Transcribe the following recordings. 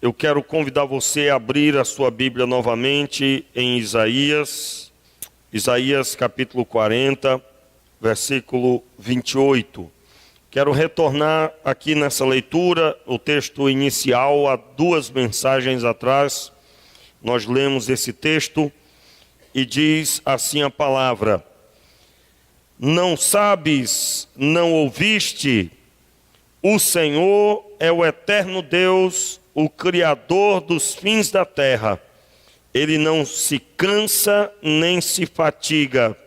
Eu quero convidar você a abrir a sua Bíblia novamente em Isaías capítulo 40, versículo 28. Quero retornar aqui nessa leitura, o texto inicial, há 2 mensagens atrás. Nós lemos esse texto e diz assim a palavra: não sabes, não ouviste? O Senhor é o eterno Deus, o Criador dos fins da terra. Ele não se cansa nem se fatiga,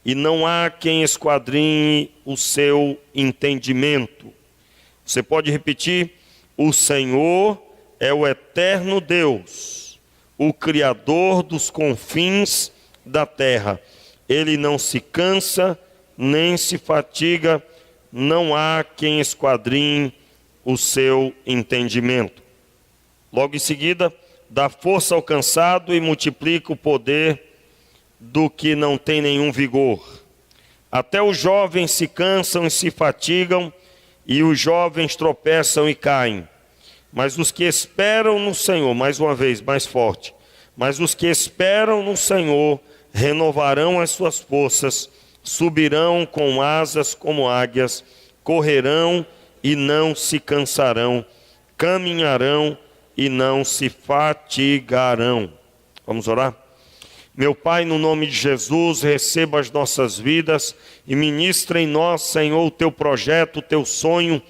e não há quem esquadrinhe o seu entendimento. Você pode repetir? O Senhor é o eterno Deus, o Criador dos confins da terra. Ele não se cansa nem se fatiga, não há quem esquadrinhe o seu entendimento. Logo em seguida, dá força ao cansado e multiplica o poder do que não tem nenhum vigor. Até os jovens se cansam e se fatigam, e os jovens tropeçam e caem. Mas os que esperam no Senhor, mais uma vez, mais forte, mas os que esperam no Senhor renovarão as suas forças, subirão com asas como águias, correrão e não se cansarão, caminharão e não se fatigarão. Vamos orar? Meu Pai, no nome de Jesus, receba as nossas vidas e ministra em nós, Senhor, o Teu projeto, o Teu sonho,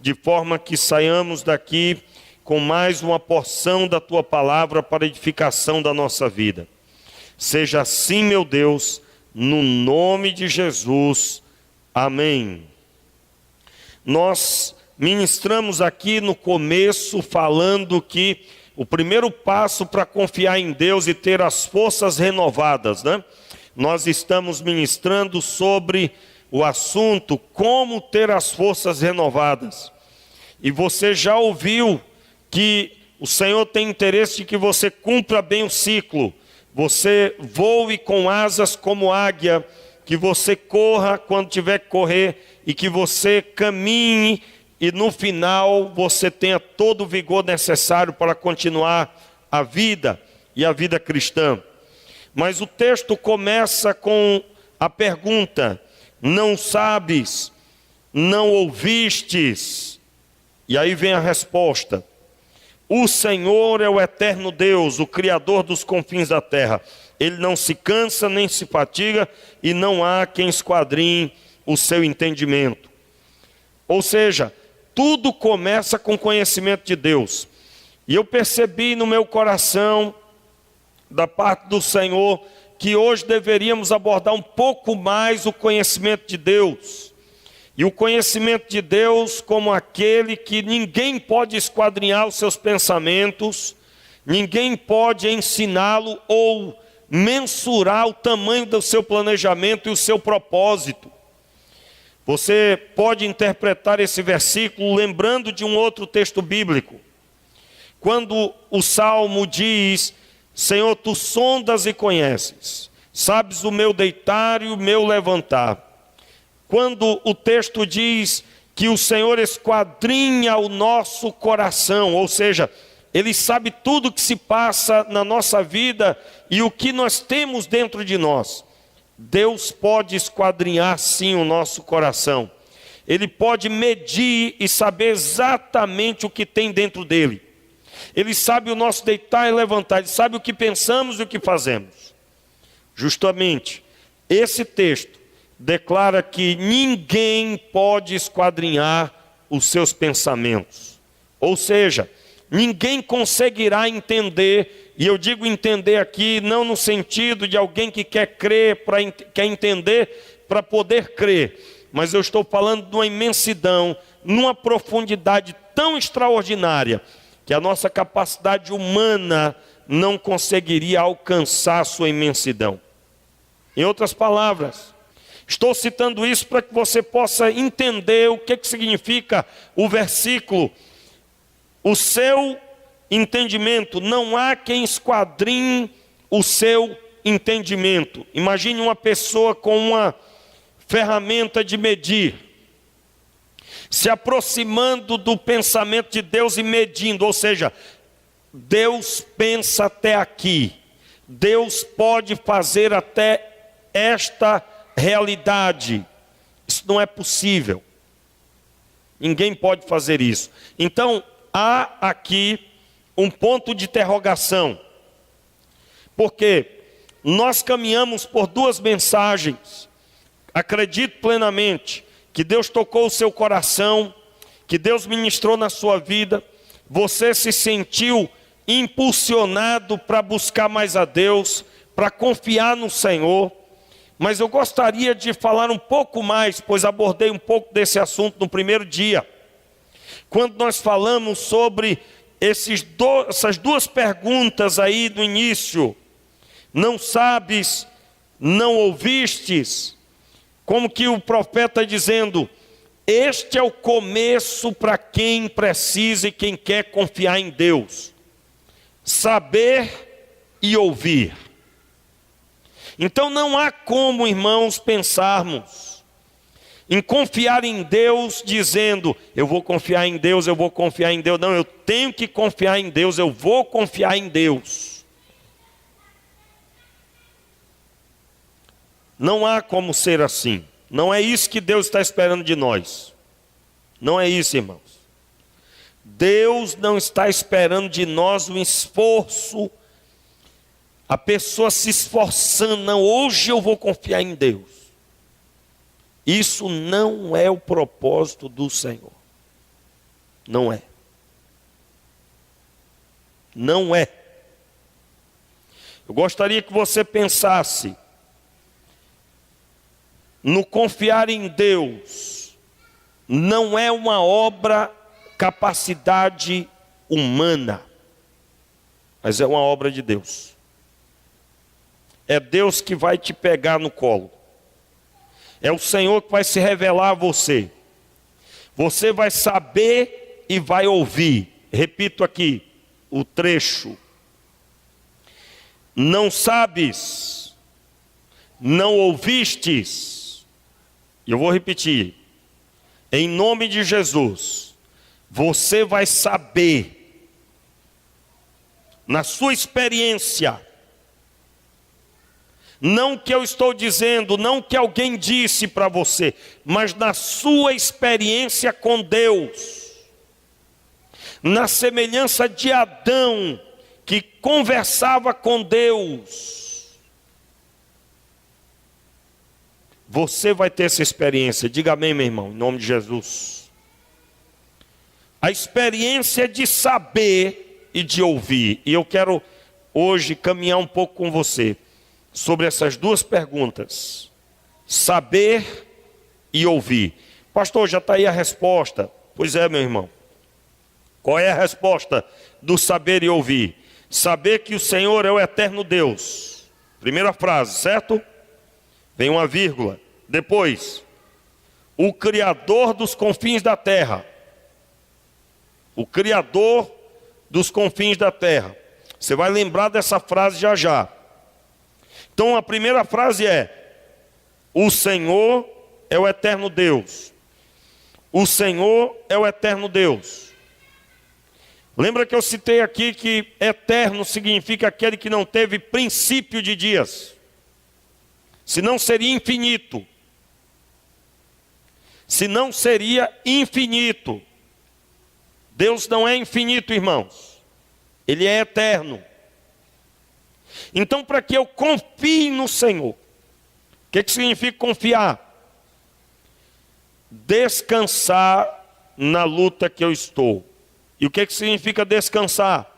de forma que saiamos daqui com mais uma porção da Tua palavra para edificação da nossa vida. Seja assim, meu Deus, no nome de Jesus. Amém. Nós ministramos aqui no começo falando que o primeiro passo para confiar em Deus e ter as forças renovadas, né? Nós estamos ministrando sobre o assunto como ter as forças renovadas. E você já ouviu que o Senhor tem interesse de que você cumpra bem o ciclo. Você voe com asas como águia, que você corra quando tiver que correr e que você caminhe e no final você tenha todo o vigor necessário para continuar a vida e a vida cristã. Mas o texto começa com a pergunta: não sabes, não ouvistes? E aí vem a resposta: o Senhor é o eterno Deus, o Criador dos confins da terra. Ele não se cansa nem se fatiga, e não há quem esquadrinhe o seu entendimento. Ou seja, tudo começa com conhecimento de Deus. E eu percebi no meu coração, da parte do Senhor, que hoje deveríamos abordar um pouco mais o conhecimento de Deus. E o conhecimento de Deus como aquele que ninguém pode esquadrinhar os seus pensamentos, ninguém pode ensiná-lo ou mensurar o tamanho do seu planejamento e o seu propósito. Você pode interpretar esse versículo lembrando de um outro texto bíblico. Quando o Salmo diz: Senhor, Tu sondas e conheces, sabes o meu deitar e o meu levantar. Quando o texto diz que o Senhor esquadrinha o nosso coração, ou seja, Ele sabe tudo o que se passa na nossa vida e o que nós temos dentro de nós. Deus pode esquadrinhar sim o nosso coração. Ele pode medir e saber exatamente o que tem dentro dele. Ele sabe o nosso deitar e levantar, Ele sabe o que pensamos e o que fazemos. Justamente, esse texto declara que ninguém pode esquadrinhar os seus pensamentos. Ou seja, ninguém conseguirá entender, e eu digo entender aqui não no sentido de alguém que quer crer, quer entender para poder crer, mas eu estou falando de uma imensidão, numa profundidade tão extraordinária, que a nossa capacidade humana não conseguiria alcançar a sua imensidão. Em outras palavras, estou citando isso para que você possa entender o que significa o versículo: o seu entendimento, não há quem esquadrinhe o seu entendimento. Imagine uma pessoa com uma ferramenta de medir, se aproximando do pensamento de Deus e medindo, ou seja, Deus pensa até aqui. Deus pode fazer até esta realidade. Isso não é possível. Ninguém pode fazer isso. Então, há aqui um ponto de interrogação. Porque nós caminhamos por duas mensagens. Acredito plenamente que Deus tocou o seu coração, que Deus ministrou na sua vida. Você se sentiu impulsionado para buscar mais a Deus, para confiar no Senhor. Mas eu gostaria de falar um pouco mais, pois abordei um pouco desse assunto no primeiro dia, quando nós falamos sobre essas duas perguntas aí no início. Não sabes, não ouvistes? Como que o profeta dizendo, este é o começo para quem precisa e quem quer confiar em Deus. Saber e ouvir. Então não há como, irmãos, pensarmos em confiar em Deus dizendo, eu vou confiar em Deus, eu vou confiar em Deus. Não, eu tenho que confiar em Deus, eu vou confiar em Deus. Não há como ser assim. Não é isso que Deus está esperando de nós. Não é isso, irmãos. Deus não está esperando de nós um esforço, a pessoa se esforçando. Não, hoje eu vou confiar em Deus. Isso não é o propósito do Senhor. Não é. Não é. Eu gostaria que você pensasse no confiar em Deus. Não é uma obra, capacidade humana, mas é uma obra de Deus. É Deus que vai te pegar no colo. É o Senhor que vai se revelar a você. Você vai saber e vai ouvir. Repito aqui o trecho. Não sabes, não ouvistes. Eu vou repetir. Em nome de Jesus, você vai saber, na sua experiência, não o que eu estou dizendo, não o que alguém disse para você, mas na sua experiência com Deus, na semelhança de Adão, que conversava com Deus, você vai ter essa experiência. Diga amém, meu irmão, em nome de Jesus. A experiência de saber e de ouvir. E eu quero hoje caminhar um pouco com você sobre essas duas perguntas. Saber e ouvir. Pastor, já está aí a resposta. Pois é, meu irmão. Qual é a resposta do saber e ouvir? Saber que o Senhor é o eterno Deus. Primeira frase, certo? Vem uma vírgula. Depois, o Criador dos confins da terra. O Criador dos confins da terra. Você vai lembrar dessa frase já já. Então a primeira frase é: o Senhor é o eterno Deus. O Senhor é o eterno Deus. Lembra que eu citei aqui que eterno significa aquele que não teve princípio de dias. Senão seria infinito. Senão seria infinito. Deus não é infinito, irmãos. Ele é eterno. Então, para que eu confie no Senhor, o que significa confiar? Descansar na luta que eu estou. E o que significa descansar?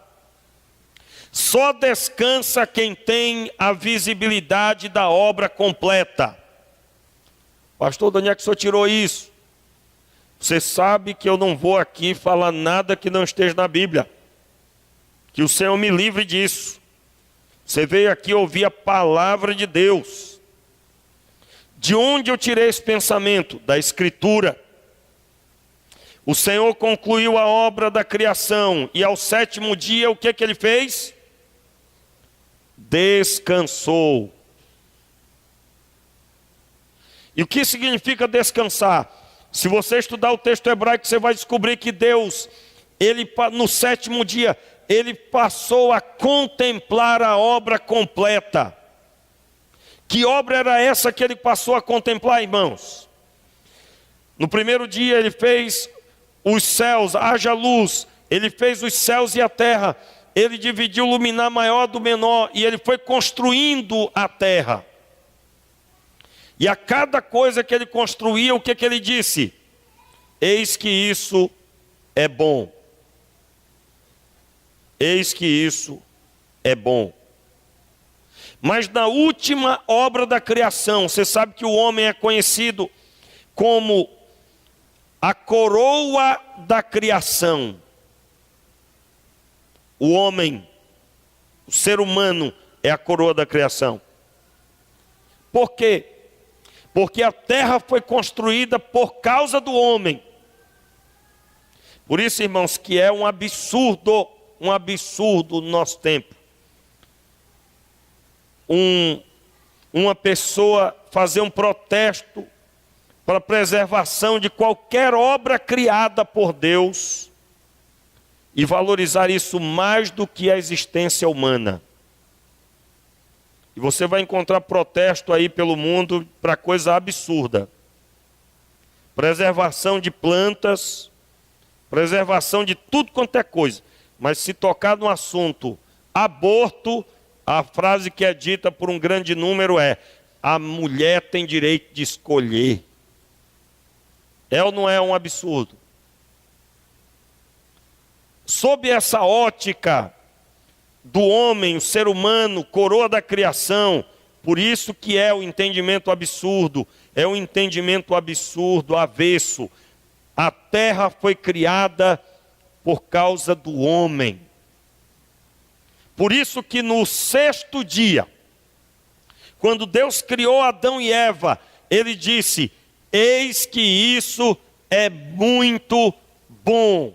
Só descansa quem tem a visibilidade da obra completa. Pastor, de onde é que o senhor tirou isso? Você sabe que eu não vou aqui falar nada que não esteja na Bíblia. Que o Senhor me livre disso. Você veio aqui ouvir a palavra de Deus. De onde eu tirei esse pensamento? Da Escritura. O Senhor concluiu a obra da criação. E ao sétimo dia, o que ele fez? Descansou. E o que significa descansar? Se você estudar o texto hebraico, você vai descobrir que Deus no sétimo dia, ele passou a contemplar a obra completa. Que obra era essa que ele passou a contemplar, irmãos? No primeiro dia ele fez os céus, haja luz. Ele fez os céus e a terra. Ele dividiu o luminar maior do menor e ele foi construindo a terra. E a cada coisa que ele construía, o que ele disse? Eis que isso é bom. Eis que isso é bom. Mas na última obra da criação, você sabe que o homem é conhecido como a coroa da criação. O homem, o ser humano, é a coroa da criação. Por quê? Porque a terra foi construída por causa do homem. Por isso, irmãos, que é um absurdo no nosso tempo. Uma pessoa fazer um protesto para a preservação de qualquer obra criada por Deus e valorizar isso mais do que a existência humana. E você vai encontrar protesto aí pelo mundo para coisa absurda. Preservação de plantas, preservação de tudo quanto é coisa. Mas se tocar no assunto aborto, a frase que é dita por um grande número é: a mulher tem direito de escolher. É ou não é um absurdo? Sob essa ótica do homem, o ser humano, coroa da criação, por isso que é o entendimento absurdo, é um entendimento absurdo, avesso. A terra foi criada por causa do homem. Por isso que no sexto dia, quando Deus criou Adão e Eva, ele disse: eis que isso é muito bom.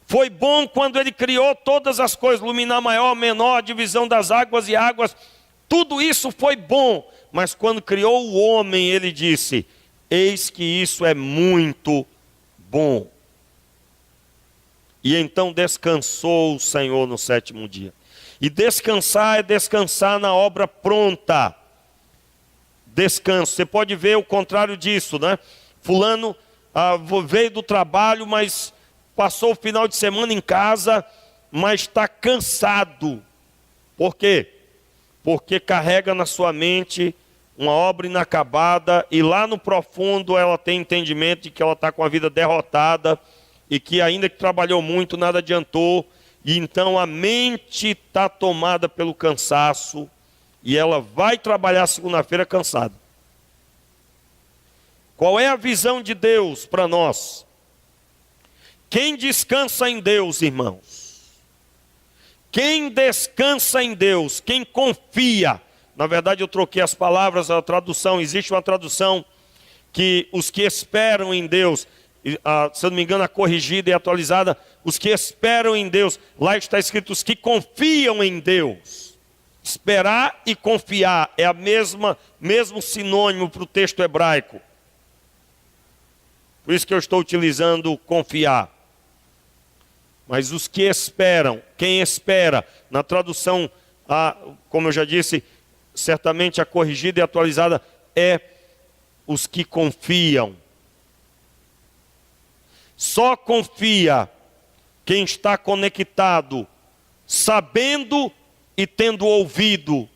Foi bom quando ele criou todas as coisas, luminar maior, menor, divisão das águas e águas, tudo isso foi bom. Mas quando criou o homem, ele disse: eis que isso é muito bom. E então descansou o Senhor no sétimo dia. E descansar é descansar na obra pronta. Descanso. Você pode ver o contrário disso, né? Fulano veio do trabalho, mas passou o final de semana em casa, mas está cansado. Por quê? Porque carrega na sua mente uma obra inacabada e lá no profundo ela tem entendimento de que ela está com a vida derrotada e que ainda que trabalhou muito, nada adiantou. E então a mente está tomada pelo cansaço e ela vai trabalhar segunda-feira cansada. Qual é a visão de Deus para nós? Quem descansa em Deus, irmãos? Quem descansa em Deus, quem confia, na verdade eu troquei as palavras, a tradução, existe uma tradução que os que esperam em Deus, se eu não me engano a corrigida e atualizada, os que esperam em Deus, lá está escrito os que confiam em Deus. Esperar e confiar é mesmo sinônimo para o texto hebraico. Por isso que eu estou utilizando confiar. Mas os que esperam, quem espera, na tradução, como eu já disse, certamente a corrigida e atualizada é os que confiam. Só confia quem está conectado, sabendo e tendo ouvido,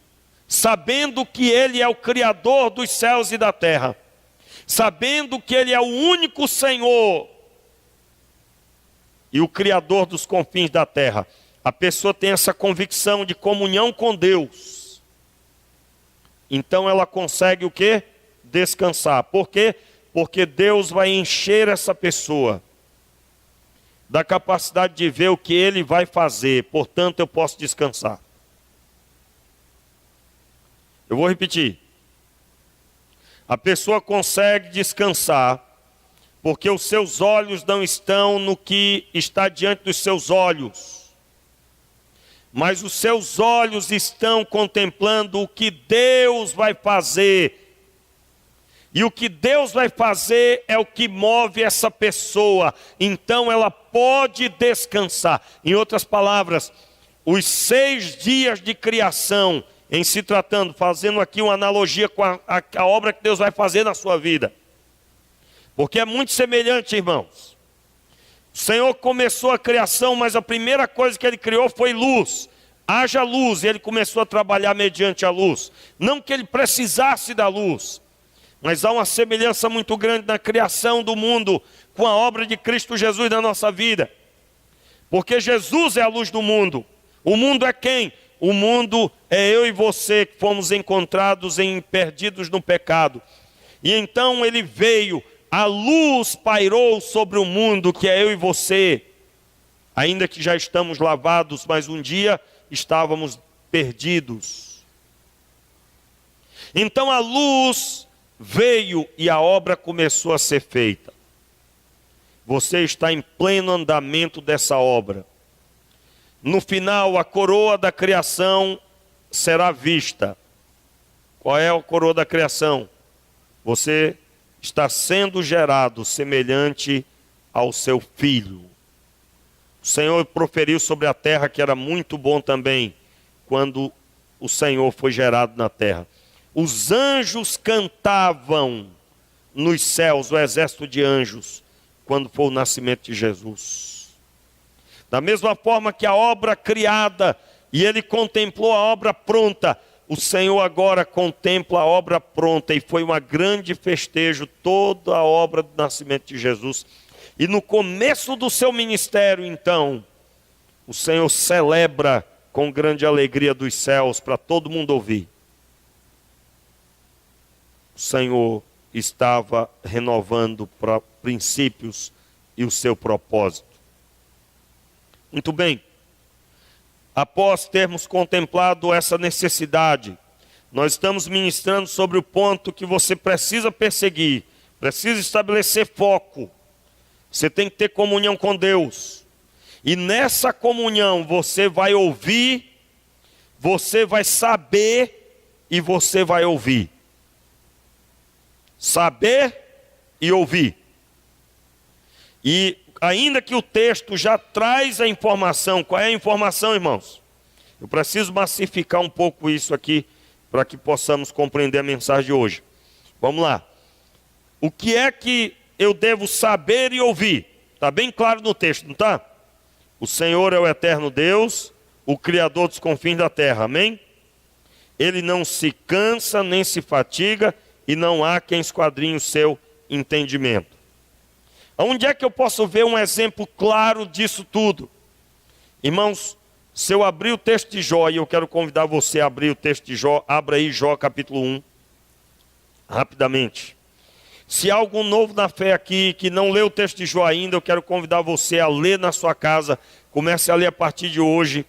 sabendo que Ele é o Criador dos céus e da terra, sabendo que Ele é o único Senhor e o Criador dos confins da terra. A pessoa tem essa convicção de comunhão com Deus. Então ela consegue o quê? Descansar. Por quê? Porque Deus vai encher essa pessoa da capacidade de ver o que Ele vai fazer. Portanto, eu posso descansar. Eu vou repetir. A pessoa consegue descansar porque os seus olhos não estão no que está diante dos seus olhos, mas os seus olhos estão contemplando o que Deus vai fazer. E o que Deus vai fazer é o que move essa pessoa. Então ela pode descansar. Em outras palavras, os 6 dias de criação, em se tratando, fazendo aqui uma analogia com a obra que Deus vai fazer na sua vida. Porque é muito semelhante, irmãos. O Senhor começou a criação, mas a primeira coisa que Ele criou foi luz. Haja luz, e Ele começou a trabalhar mediante a luz. Não que Ele precisasse da luz, mas há uma semelhança muito grande na criação do mundo com a obra de Cristo Jesus na nossa vida. Porque Jesus é a luz do mundo. O mundo é quem? O mundo é eu e você que fomos encontrados perdidos no pecado. E então Ele veio, a luz pairou sobre o mundo que é eu e você. Ainda que já estamos lavados, mas um dia estávamos perdidos. Então a luz veio e a obra começou a ser feita. Você está em pleno andamento dessa obra. No final, a coroa da criação será vista. Qual é a coroa da criação? Você está sendo gerado semelhante ao seu filho. O Senhor proferiu sobre a terra que era muito bom também, quando o Senhor foi gerado na terra. Os anjos cantavam nos céus, o exército de anjos, quando foi o nascimento de Jesus. Da mesma forma que a obra criada, e Ele contemplou a obra pronta, o Senhor agora contempla a obra pronta, e foi um grande festejo toda a obra do nascimento de Jesus. E no começo do seu ministério, então, o Senhor celebra com grande alegria dos céus, para todo mundo ouvir. O Senhor estava renovando princípios e o seu propósito. Muito bem. Após termos contemplado essa necessidade, nós estamos ministrando sobre o ponto que você precisa perseguir, precisa estabelecer foco. Você tem que ter comunhão com Deus. E nessa comunhão você vai ouvir, você vai saber e você vai ouvir. Saber e ouvir. E ainda que o texto já traz a informação, qual é a informação, irmãos? Eu preciso massificar um pouco isso aqui, para que possamos compreender a mensagem de hoje. Vamos lá. O que é que eu devo saber e ouvir? Está bem claro no texto, não está? O Senhor é o eterno Deus, o Criador dos confins da terra, amém? Ele não se cansa nem se fatiga, e não há quem esquadrinhe o seu entendimento. Onde é que eu posso ver um exemplo claro disso tudo? Irmãos, se eu abrir o texto de Jó, e eu quero convidar você a abrir o texto de Jó, abra aí Jó capítulo 1, rapidamente. Se há algum novo na fé aqui, que não leu o texto de Jó ainda, eu quero convidar você a ler na sua casa, comece a ler a partir de hoje,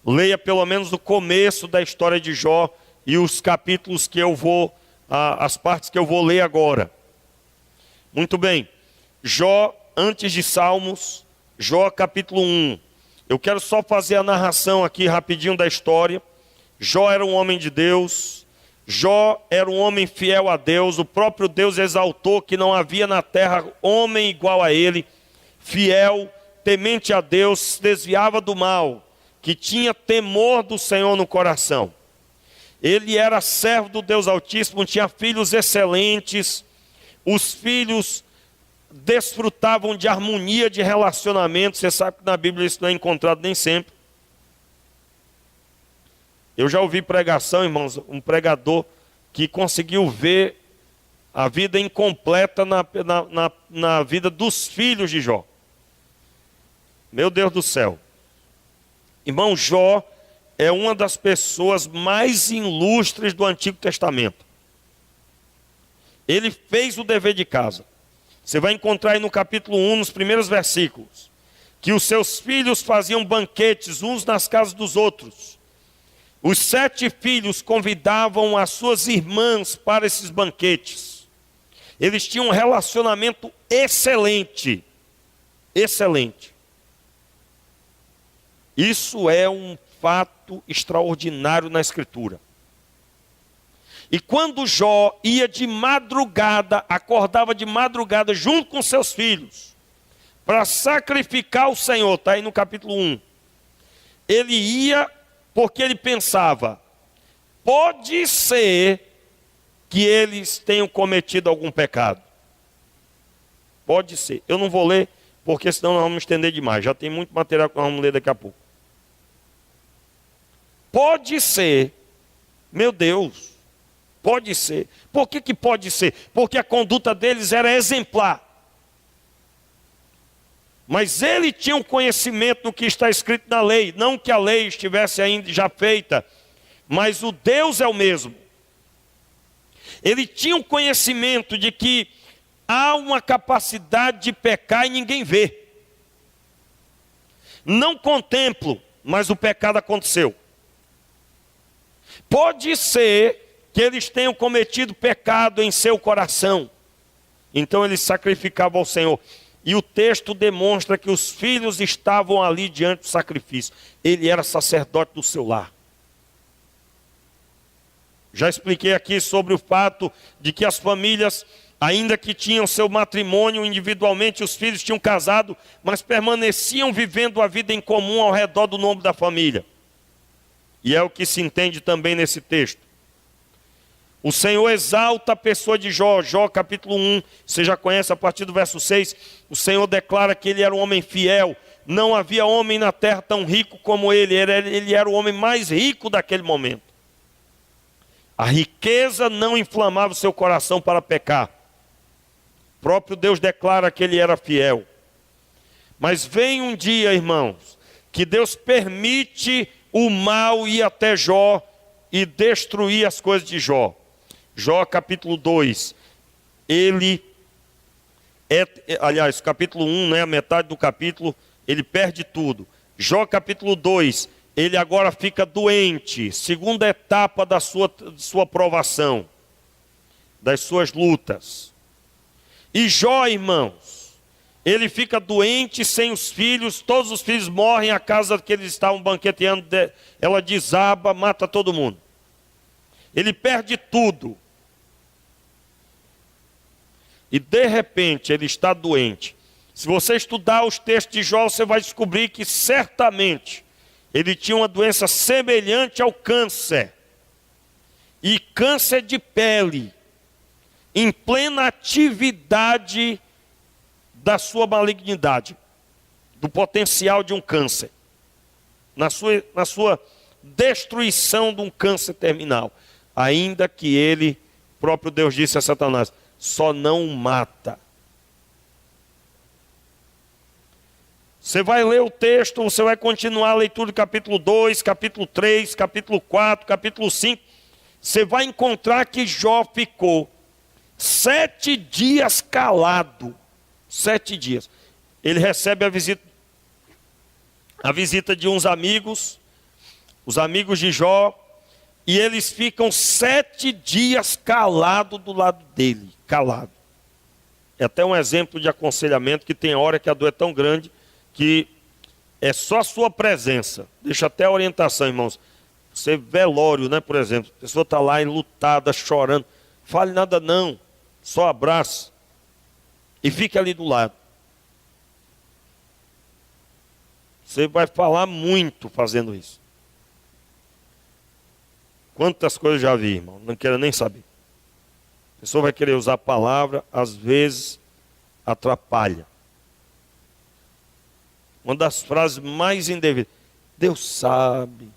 leia pelo menos o começo da história de Jó, e os capítulos que eu vou, as partes que eu vou ler agora. Muito bem. Jó, antes de Salmos, Jó capítulo 1. Eu quero só fazer a narração aqui rapidinho da história. Jó era um homem de Deus. Jó era um homem fiel a Deus. O próprio Deus exaltou que não havia na terra homem igual a ele. Fiel, temente a Deus, se desviava do mal, que tinha temor do Senhor no coração. Ele era servo do Deus Altíssimo, tinha filhos excelentes. Os filhos desfrutavam de harmonia de relacionamento. Você sabe que na Bíblia isso não é encontrado nem sempre. Eu já ouvi pregação, irmãos, um pregador que conseguiu ver a vida incompleta na vida dos filhos de Jó. Meu Deus do céu. Irmão, Jó é uma das pessoas mais ilustres do Antigo Testamento. Ele fez o dever de casa. Você vai encontrar aí no capítulo 1, nos primeiros versículos, que os seus filhos faziam banquetes uns nas casas dos outros. Os 7 filhos convidavam as suas irmãs para esses banquetes. Eles tinham um relacionamento excelente. Excelente. Isso é um fato extraordinário na Escritura. E quando Jó ia de madrugada, acordava de madrugada junto com seus filhos, para sacrificar o Senhor, está aí no capítulo 1. Ele ia porque ele pensava, pode ser que eles tenham cometido algum pecado. Pode ser. Eu não vou ler, porque senão nós vamos estender demais. Já tem muito material que nós vamos ler daqui a pouco. Pode ser, meu Deus, pode ser. Por que pode ser? Porque a conduta deles era exemplar. Mas ele tinha um conhecimento do que está escrito na lei. Não que a lei estivesse ainda já feita, mas o Deus é o mesmo. Ele tinha um conhecimento de que há uma capacidade de pecar e ninguém vê. Não contemplo, mas o pecado aconteceu. Pode ser que eles tenham cometido pecado em seu coração. Então eles sacrificavam ao Senhor. E o texto demonstra que os filhos estavam ali diante do sacrifício. Ele era sacerdote do seu lar. Já expliquei aqui sobre o fato de que as famílias, ainda que tinham seu matrimônio individualmente, os filhos tinham casado, mas permaneciam vivendo a vida em comum ao redor do nome da família. E é o que se entende também nesse texto. O Senhor exalta a pessoa de Jó. Jó capítulo 1, você já conhece a partir do verso 6. O Senhor declara que ele era um homem fiel. Não havia homem na terra tão rico como ele. Ele era o homem mais rico daquele momento. A riqueza não inflamava o seu coração para pecar. O próprio Deus declara que ele era fiel. Mas vem um dia, irmãos, que Deus permite o mal ir até Jó e destruir as coisas de Jó. Jó capítulo 2, capítulo 1, né, a metade do capítulo, ele perde tudo. Jó capítulo 2, ele agora fica doente, segunda etapa da sua provação, das suas lutas. E Jó, irmãos, ele fica doente, sem os filhos, todos os filhos morrem, a casa que eles estavam banqueteando, ela desaba, mata todo mundo. Ele perde tudo. E de repente ele está doente. Se você estudar os textos de Jó, você vai descobrir que certamente ele tinha uma doença semelhante ao câncer. E câncer de pele, em plena atividade da sua malignidade, do potencial de um câncer, na sua destruição de um câncer terminal. Ainda que ele, próprio Deus disse a Satanás, só não o mata. Você vai ler o texto, você vai continuar a leitura do capítulo 2, capítulo 3, capítulo 4, capítulo 5. Você vai encontrar que Jó ficou 7 dias calado. 7 dias. Ele recebe a visita de uns amigos, os amigos de Jó, e eles ficam 7 dias calados do lado dele, calado. É até um exemplo de aconselhamento, que tem hora que a dor é tão grande que é só a sua presença. Deixa até a orientação, irmãos. Você velório, né, por exemplo, a pessoa está lá enlutada, chorando. Fale nada não, só abraça e fique ali do lado. Você vai falar muito fazendo isso. Quantas coisas já vi, irmão, não quero nem saber. A pessoa vai querer usar a palavra, às vezes atrapalha. Uma das frases mais indevidas. Deus sabe.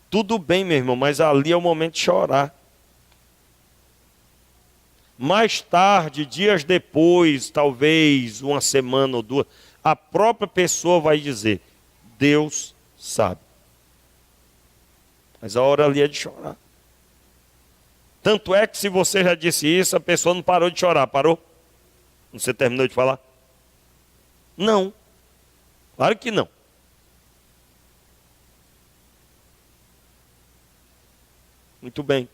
Tudo bem, meu irmão, mas ali é o momento de chorar. Mais tarde, dias depois, talvez uma semana ou duas, a própria pessoa vai dizer, Deus sabe. Mas a hora ali é de chorar. Tanto é que se você já disse isso, a pessoa não parou de chorar, parou? Você terminou de falar? Não. Claro que não. Muito bem.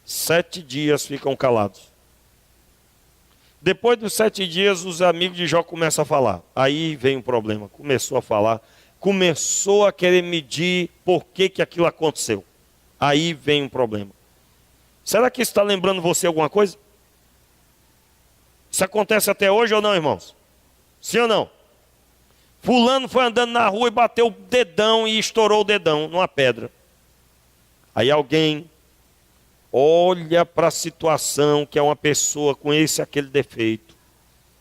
7 dias ficam calados. Depois dos 7 dias, os amigos de Jó começam a falar. Aí vem o problema. Começou a falar. Começou a querer medir por que aquilo aconteceu. Aí vem um problema. Será que isso está lembrando você alguma coisa? Isso acontece até hoje ou não, irmãos? Sim ou não? Fulano foi andando na rua e bateu o dedão e estourou o dedão numa pedra. Aí alguém olha para a situação que é uma pessoa com esse aquele defeito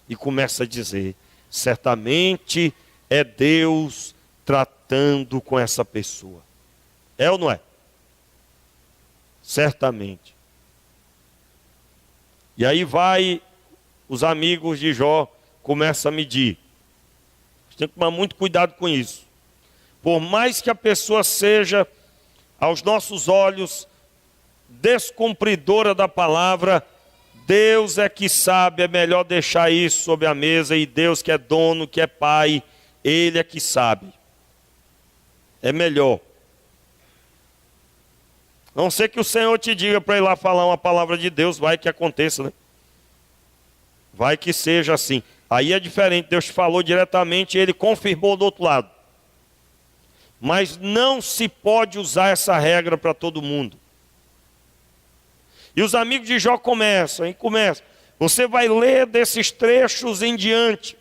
e começa a dizer: certamente é Deus tratando com essa pessoa. É ou não é? Certamente. E aí os amigos de Jó começam a medir. Tem que tomar muito cuidado com isso. Por mais que a pessoa seja, aos nossos olhos, descumpridora da palavra, Deus é que sabe, é melhor deixar isso sobre a mesa, e Deus que é dono, que é pai, Ele é que sabe. É melhor. A não ser que o Senhor te diga para ir lá falar uma palavra de Deus, vai que aconteça, né? Vai que seja assim. Aí é diferente, Deus te falou diretamente e Ele confirmou do outro lado. Mas não se pode usar essa regra para todo mundo. E os amigos de Jó começam. Você vai ler desses trechos em diante.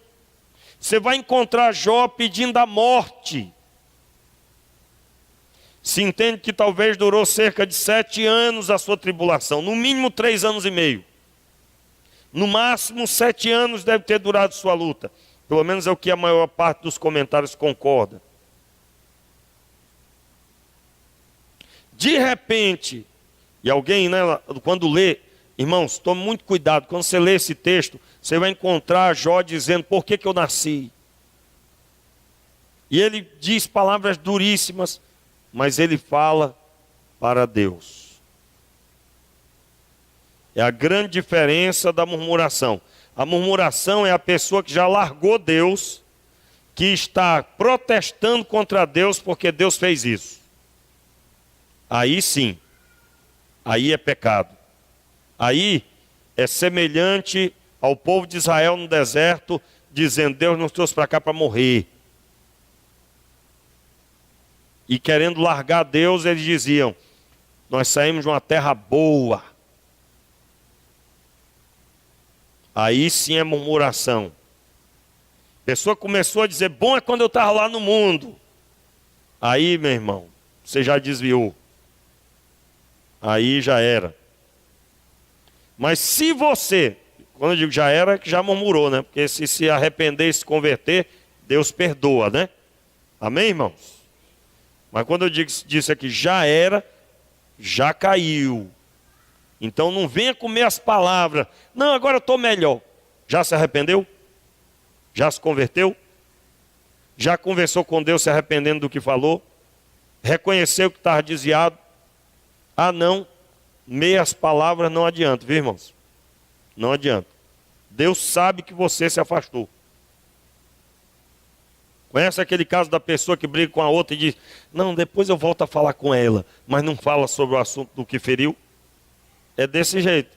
Você vai encontrar Jó pedindo a morte. Se entende que talvez durou cerca de 7 anos a sua tribulação. No mínimo 3 anos e meio. No máximo 7 anos deve ter durado sua luta. Pelo menos é o que a maior parte dos comentários concorda. De repente, e alguém, né, quando lê, irmãos, tome muito cuidado. Quando você lê esse texto, você vai encontrar Jó dizendo: por que eu nasci? E ele diz palavras duríssimas, mas ele fala para Deus. É a grande diferença da murmuração. A murmuração é a pessoa que já largou Deus, que está protestando contra Deus porque Deus fez isso. Aí sim, aí é pecado. Aí é semelhante ao povo de Israel no deserto, dizendo: Deus nos trouxe para cá para morrer. E querendo largar Deus, eles diziam: nós saímos de uma terra boa. Aí sim é murmuração. A pessoa começou a dizer: bom é quando eu estava lá no mundo. Aí, meu irmão, você já desviou. Aí já era. Mas se você, quando eu digo já era, é que já murmurou, né? Porque se arrepender e se converter, Deus perdoa, né? Amém, irmãos? Mas quando eu disse aqui já era, já caiu. Então não venha comer as palavras: não, agora eu estou melhor. Já se arrependeu? Já se converteu? Já conversou com Deus se arrependendo do que falou? Reconheceu que estava desviado? Ah não, meias palavras não adianta, viu, irmãos? Não adianta. Deus sabe que você se afastou. Conhece aquele caso da pessoa que briga com a outra e diz: não, depois eu volto a falar com ela, mas não fala sobre o assunto do que feriu? É desse jeito.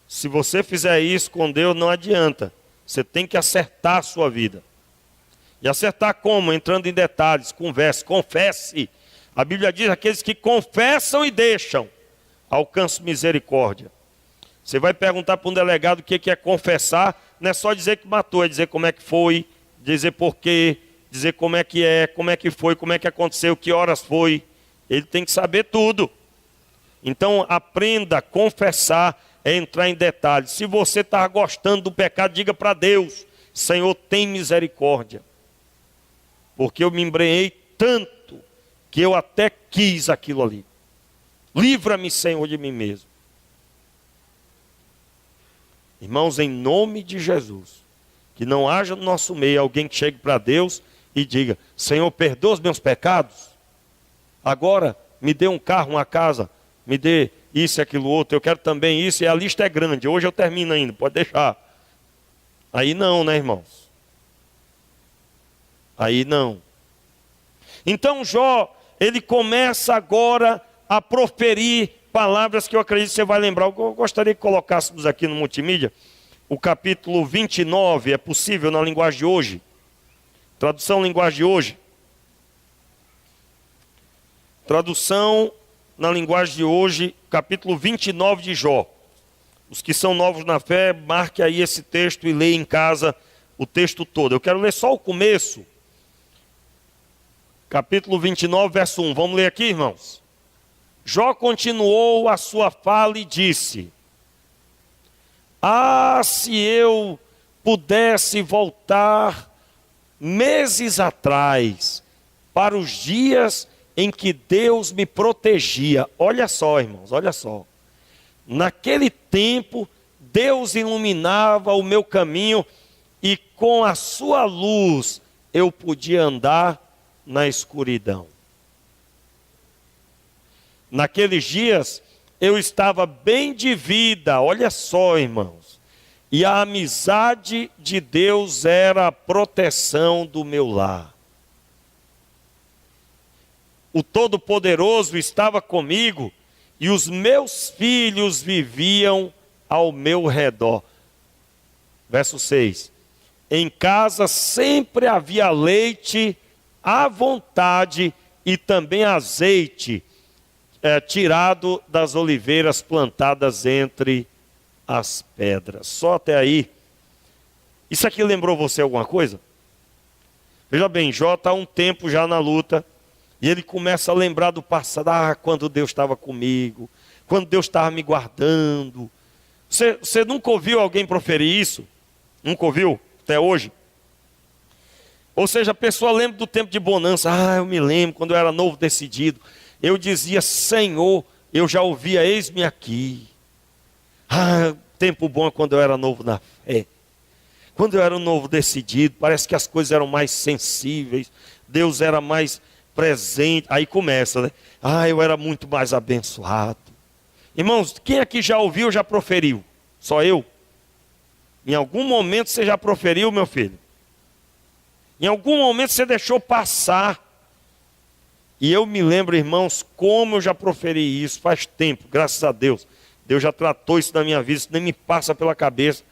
Se você fizer isso com Deus, não adianta. Você tem que acertar a sua vida. E acertar como? Entrando em detalhes, converse, confesse. A Bíblia diz: aqueles que confessam e deixam, alcançam misericórdia. Você vai perguntar para um delegado o que é confessar, não é só dizer que matou, é dizer como é que foi, dizer porquê, dizer como é que foi, como é que aconteceu, que horas foi. Ele tem que saber tudo. Então aprenda a confessar, é entrar em detalhes. Se você está gostando do pecado, diga para Deus: Senhor, tem misericórdia. Porque eu me embrenhei tanto que eu até quis aquilo ali. Livra-me, Senhor, de mim mesmo. Irmãos, em nome de Jesus, que não haja no nosso meio alguém que chegue para Deus e diga: Senhor, perdoa os meus pecados. Agora me dê um carro, uma casa, me dê isso e aquilo outro, eu quero também isso, e a lista é grande, hoje eu termino ainda, pode deixar. Aí não, né, irmãos? Aí não. Então Jó, ele começa agora a proferir palavras que eu acredito que você vai lembrar. Eu gostaria que colocássemos aqui no multimídia o capítulo 29, é possível na linguagem de hoje? Tradução linguagem de hoje. Tradução na linguagem de hoje, capítulo 29 de Jó. Os que são novos na fé, marque aí esse texto e leia em casa o texto todo. Eu quero ler só o começo. Capítulo 29, verso 1. Vamos ler aqui, irmãos? Jó continuou a sua fala e disse: ah, se eu pudesse voltar meses atrás, para os dias em que Deus me protegia. Olha só, irmãos, olha só. Naquele tempo, Deus iluminava o meu caminho e com a sua luz eu podia andar na escuridão. Naqueles dias, eu estava bem de vida, olha só, irmãos. E a amizade de Deus era a proteção do meu lar. O Todo-Poderoso estava comigo e os meus filhos viviam ao meu redor. Verso 6. Em casa sempre havia leite à vontade e também azeite tirado das oliveiras plantadas entre as pedras. Só até aí. Isso aqui lembrou você alguma coisa? Veja bem, Jó está há um tempo já na luta. E ele começa a lembrar do passado. Ah, quando Deus estava comigo. Quando Deus estava me guardando. Você nunca ouviu alguém proferir isso? Nunca ouviu? Até hoje? Ou seja, a pessoa lembra do tempo de bonança. Ah, eu me lembro quando eu era novo decidido. Eu dizia: Senhor, eu já ouvia, eis-me aqui. Ah, tempo bom é quando eu era novo na fé. Quando eu era novo decidido, parece que as coisas eram mais sensíveis. Deus era mais presente. Aí começa, né? Ah, eu era muito mais abençoado. Irmãos, quem aqui já ouviu, já proferiu? Só eu? Em algum momento você já proferiu, meu filho? Em algum momento você deixou passar. E eu me lembro, irmãos, como eu já proferi isso faz tempo, graças a Deus. Deus já tratou isso na minha vida, isso nem me passa pela cabeça.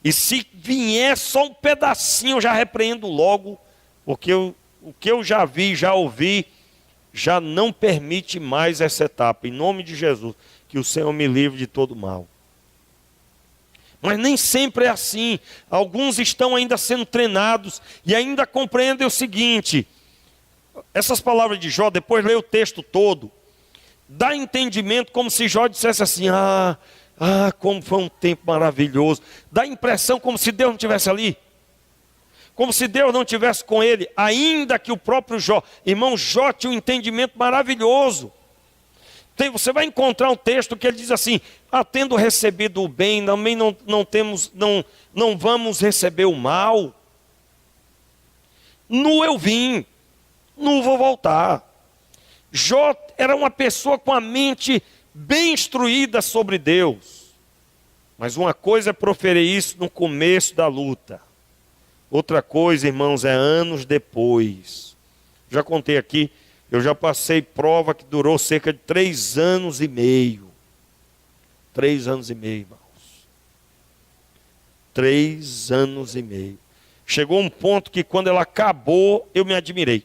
E se vier só um pedacinho, eu já repreendo logo, porque o que eu já vi, já ouvi, já não permite mais essa etapa. Em nome de Jesus, que o Senhor me livre de todo mal. Mas nem sempre é assim. Alguns estão ainda sendo treinados e ainda compreendem o seguinte: essas palavras de Jó, depois lê o texto todo, dá entendimento como se Jó dissesse assim: como foi um tempo maravilhoso. Dá a impressão como se Deus não estivesse ali. Como se Deus não estivesse com ele, ainda que o próprio Jó. Irmão, Jó tinha um entendimento maravilhoso. Você vai encontrar um texto que ele diz assim: tendo recebido o bem, também não vamos receber o mal. Nu eu vim, nu vou voltar. Jó era uma pessoa com a mente bem instruída sobre Deus. Mas uma coisa é proferir isso no começo da luta. Outra coisa, irmãos, é anos depois. Já contei aqui, eu já passei prova que durou cerca de 3 anos e meio. 3 anos e meio, irmãos. 3 anos e meio. Chegou um ponto que quando ela acabou, eu me admirei.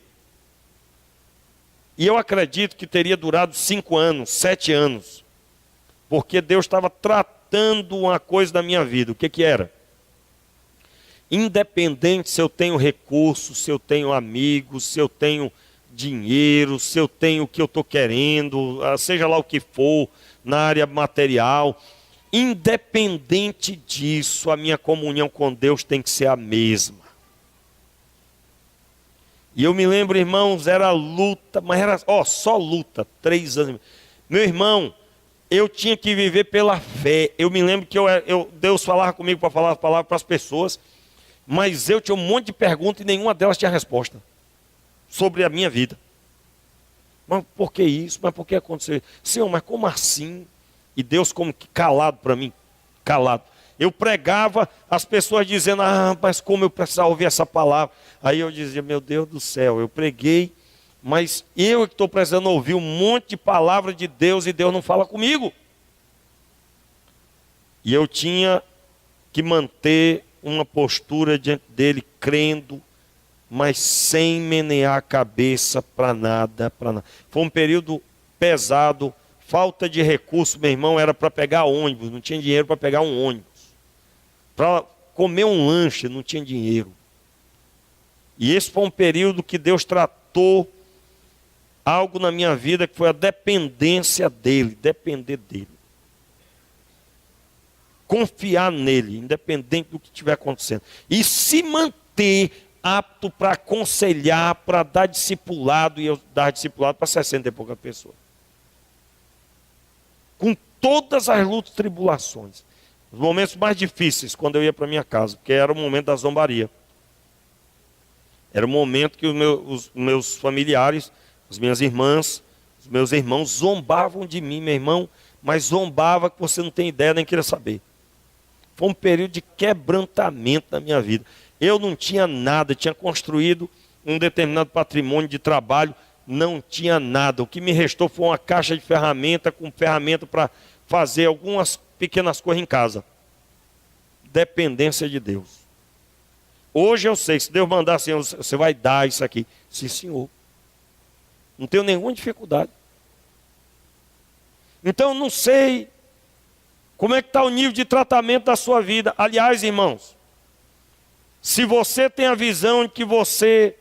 E eu acredito que teria durado 5 anos, 7 anos. Porque Deus estava tratando uma coisa da minha vida. O que era? Independente se eu tenho recursos, se eu tenho amigos, se eu tenho dinheiro, se eu tenho o que eu estou querendo, seja lá o que for, na área material, independente disso, a minha comunhão com Deus tem que ser a mesma. E eu me lembro, irmãos, era luta, mas era só luta, 3 anos. Meu irmão, eu tinha que viver pela fé. Eu me lembro que Deus falava comigo para falar a palavra para as pessoas, mas eu tinha um monte de perguntas e nenhuma delas tinha resposta sobre a minha vida. Mas por que isso? Mas por que aconteceu? Senhor, mas como assim? E Deus como que calado para mim, calado. Eu pregava, as pessoas dizendo: mas como eu precisava ouvir essa palavra. Aí eu dizia: meu Deus do céu, eu preguei, mas eu que estou precisando ouvir um monte de palavra de Deus e Deus não fala comigo. E eu tinha que manter uma postura diante dele, crendo, mas sem menear a cabeça para nada, para nada. Foi um período pesado, falta de recurso, meu irmão, era para pegar ônibus, não tinha dinheiro para pegar um ônibus. Para comer um lanche, não tinha dinheiro. E esse foi um período que Deus tratou algo na minha vida, que foi a dependência dele, depender dele. Confiar nele, independente do que estiver acontecendo. E se manter apto para aconselhar, para dar discipulado, e eu dar discipulado para 60 e pouca pessoas. Com todas as lutas e tribulações. Os momentos mais difíceis, quando eu ia para minha casa, porque era o momento da zombaria. Era o momento que os meus familiares, as minhas irmãs, os meus irmãos zombavam de mim, meu irmão, mas zombava que você não tem ideia, nem queria saber. Foi um período de quebrantamento na minha vida. Eu não tinha nada, tinha construído um determinado patrimônio de trabalho, não tinha nada. O que me restou foi uma caixa de ferramenta, com ferramenta para fazer algumas pequenas coisas em casa. Dependência de Deus. Hoje eu sei, se Deus mandar assim, você vai dar isso aqui. Sim, senhor. Não tenho nenhuma dificuldade. Então eu não sei como é que está o nível de tratamento da sua vida. Aliás, irmãos, se você tem a visão de que você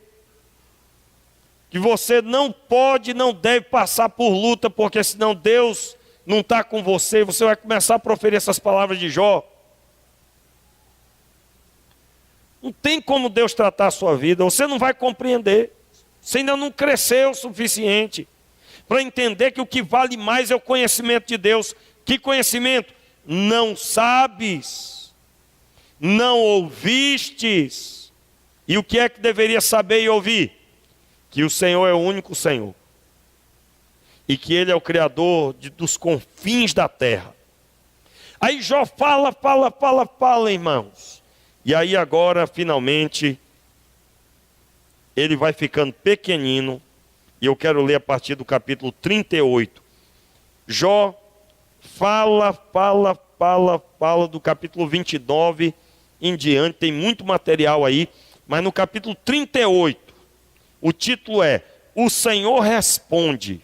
não pode, não deve passar por luta, porque senão Deus não está com você, você vai começar a proferir essas palavras de Jó. Não tem como Deus tratar a sua vida, você não vai compreender. Você ainda não cresceu o suficiente para entender que o que vale mais é o conhecimento de Deus. Que conhecimento? Não sabes, não ouvistes. E o que é que deveria saber e ouvir? Que o Senhor é o único Senhor. E que Ele é o Criador dos confins da terra. Aí Jó fala, irmãos. E aí agora, finalmente, ele vai ficando pequenino. E eu quero ler a partir do capítulo 38. Jó fala do capítulo 29 em diante. Tem muito material aí. Mas no capítulo 38, o título é: O Senhor Responde.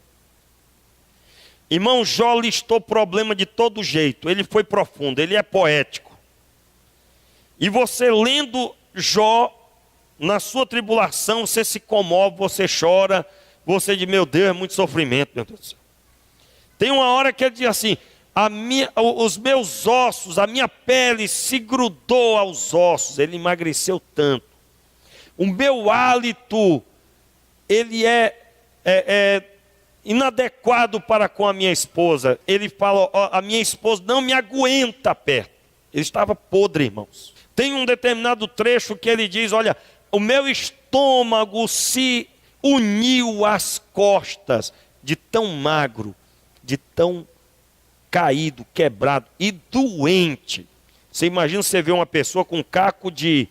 Irmão, Jó listou problema de todo jeito. Ele foi profundo, ele é poético. E você lendo Jó, na sua tribulação, você se comove, você chora, você diz, meu Deus, é muito sofrimento, meu Deus do céu. Tem uma hora que ele diz assim, os meus ossos, a minha pele se grudou aos ossos, ele emagreceu tanto. O meu hálito, ele é inadequado para com a minha esposa. Ele fala, a minha esposa não me aguenta perto. Ele estava podre, irmãos. Tem um determinado trecho que ele diz, olha, o meu estômago se uniu às costas, de tão magro, de tão caído, quebrado e doente. Você imagina você ver uma pessoa com um caco de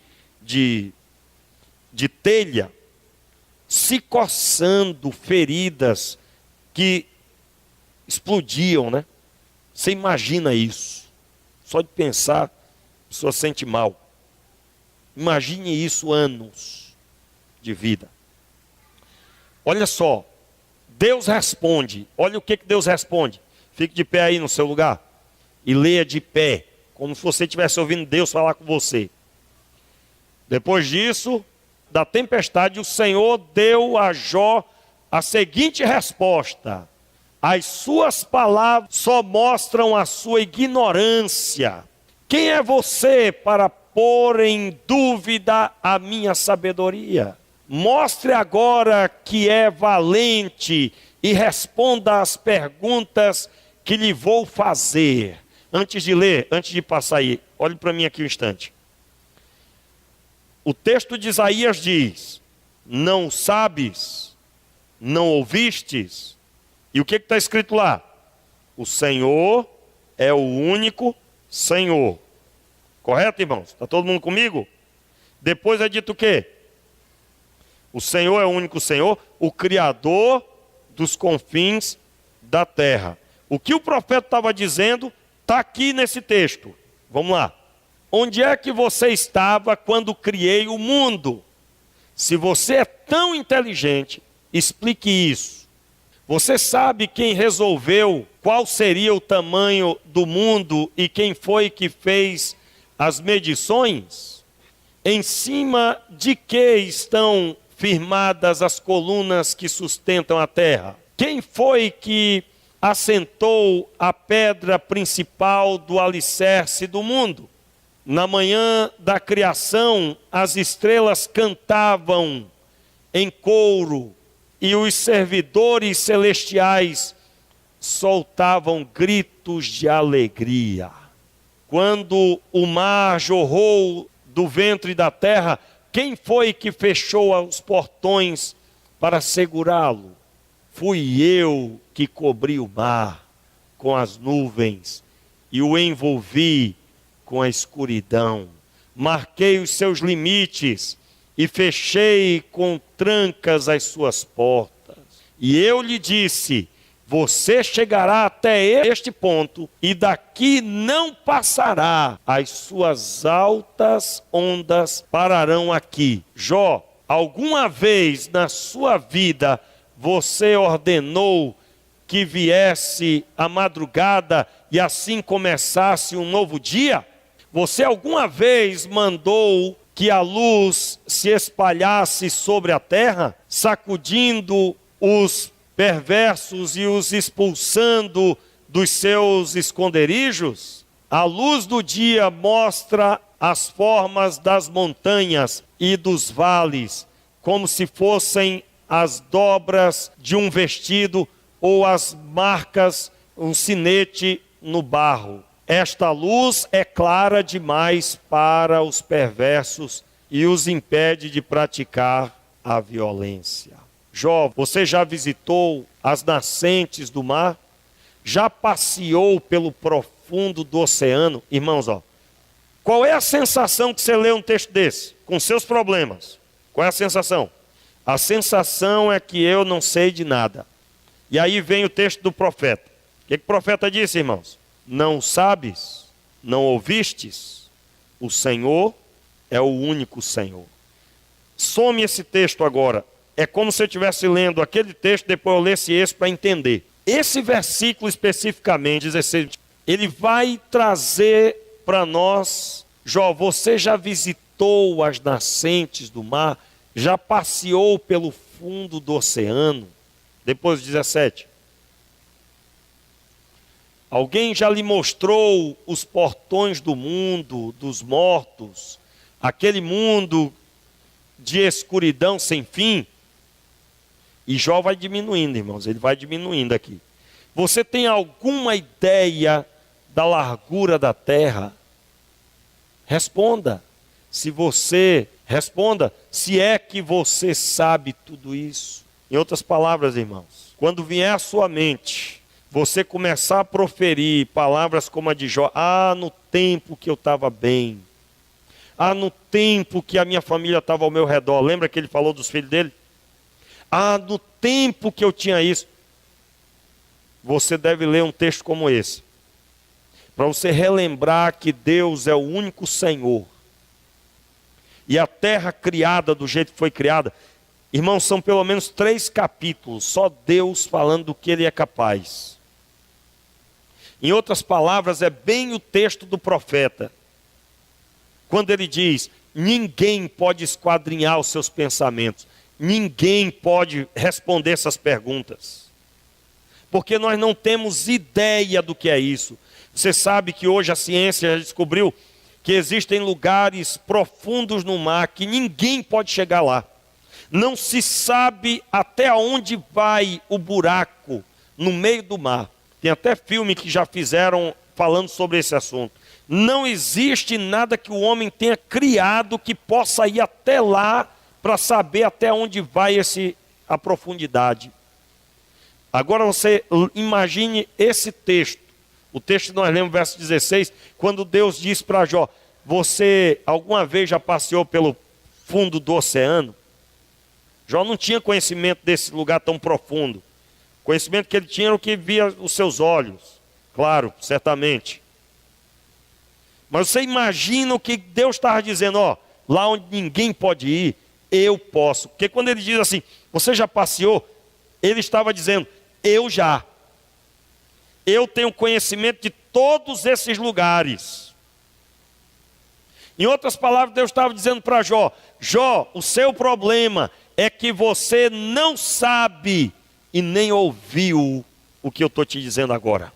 telha, se coçando, feridas que explodiam, né? Você imagina isso. Só de pensar, a pessoa sente mal. Imagine isso, anos de vida. Olha só, Deus responde. Olha o que Deus responde. Fique de pé aí no seu lugar e leia de pé, como se você estivesse ouvindo Deus falar com você. Depois disso, da tempestade, o Senhor deu a Jó a seguinte resposta: as suas palavras só mostram a sua ignorância. Quem é você para pôr em dúvida a minha sabedoria? Mostre agora que é valente e responda às perguntas que lhe vou fazer. Antes de ler, antes de passar aí, olhe para mim aqui um instante. O texto de Isaías diz, não sabes, não ouvistes. E o que está escrito lá? O Senhor é o único Senhor. Correto, irmãos? Está todo mundo comigo? Depois é dito o quê? O Senhor é o único Senhor, o Criador dos confins da terra. O que o profeta estava dizendo está aqui nesse texto. Vamos lá. Onde é que você estava quando criei o mundo? Se você é tão inteligente, explique isso. Você sabe quem resolveu qual seria o tamanho do mundo e quem foi que fez as medições? Em cima de que estão firmadas as colunas que sustentam a terra? Quem foi que assentou a pedra principal do alicerce do mundo? Na manhã da criação, as estrelas cantavam em coro e os servidores celestiais soltavam gritos de alegria. Quando o mar jorrou do ventre da terra, quem foi que fechou os portões para segurá-lo? Fui eu que cobri o mar com as nuvens e o envolvi com a escuridão. Marquei os seus limites e fechei com trancas as suas portas. E eu lhe disse: você chegará até este ponto e daqui não passará. As suas altas ondas pararão aqui. Jó, alguma vez na sua vida você ordenou que viesse a madrugada e assim começasse um novo dia? Você alguma vez mandou que a luz se espalhasse sobre a terra, sacudindo os perversos e os expulsando dos seus esconderijos? A luz do dia mostra as formas das montanhas e dos vales, como se fossem as dobras de um vestido ou as marcas, um sinete no barro. Esta luz é clara demais para os perversos e os impede de praticar a violência. Jó, você já visitou as nascentes do mar? Já passeou pelo profundo do oceano? Irmãos, qual é a sensação que você lê um texto desse? Com seus problemas. Qual é a sensação? A sensação é que eu não sei de nada. E aí vem o texto do profeta. O que o profeta disse, irmãos? Não sabes, não ouvistes? O Senhor é o único Senhor. Some esse texto agora. É como se eu estivesse lendo aquele texto, depois eu lesse esse para entender. Esse versículo especificamente, 16, ele vai trazer para nós: Jó, você já visitou as nascentes do mar? Já passeou pelo fundo do oceano? Depois 17. Alguém já lhe mostrou os portões do mundo, dos mortos? Aquele mundo de escuridão sem fim? E Jó vai diminuindo, irmãos, ele vai diminuindo aqui. Você tem alguma ideia da largura da terra? Responda. Responda, se é que você sabe tudo isso. Em outras palavras, irmãos, quando vier à sua mente, você começar a proferir palavras como a de Jó: no tempo que eu estava bem, no tempo que a minha família estava ao meu redor. Lembra que ele falou dos filhos dele? No tempo que eu tinha isso. Você deve ler um texto como esse, para você relembrar que Deus é o único Senhor. E a terra criada do jeito que foi criada, irmãos, são pelo menos 3 capítulos, só Deus falando do que Ele é capaz. Em outras palavras, é bem o texto do profeta, quando ele diz: ninguém pode esquadrinhar os seus pensamentos, ninguém pode responder essas perguntas, porque nós não temos ideia do que é isso. Você sabe que hoje a ciência já descobriu que existem lugares profundos no mar que ninguém pode chegar lá. Não se sabe até onde vai o buraco no meio do mar. Tem até filme que já fizeram falando sobre esse assunto. Não existe nada que o homem tenha criado que possa ir até lá para saber até onde vai a profundidade. Agora você imagine esse texto. O texto que nós lemos, verso 16, quando Deus diz para Jó: você alguma vez já passeou pelo fundo do oceano? Jó não tinha conhecimento desse lugar tão profundo. O conhecimento que ele tinha era o que via os seus olhos. Claro, certamente. Mas você imagina o que Deus estava dizendo: lá onde ninguém pode ir, eu posso. Porque quando ele diz assim, você já passeou, ele estava dizendo: Eu tenho conhecimento de todos esses lugares. Em outras palavras, Deus estava dizendo para Jó: Jó, o seu problema é que você não sabe e nem ouviu o que eu estou te dizendo agora.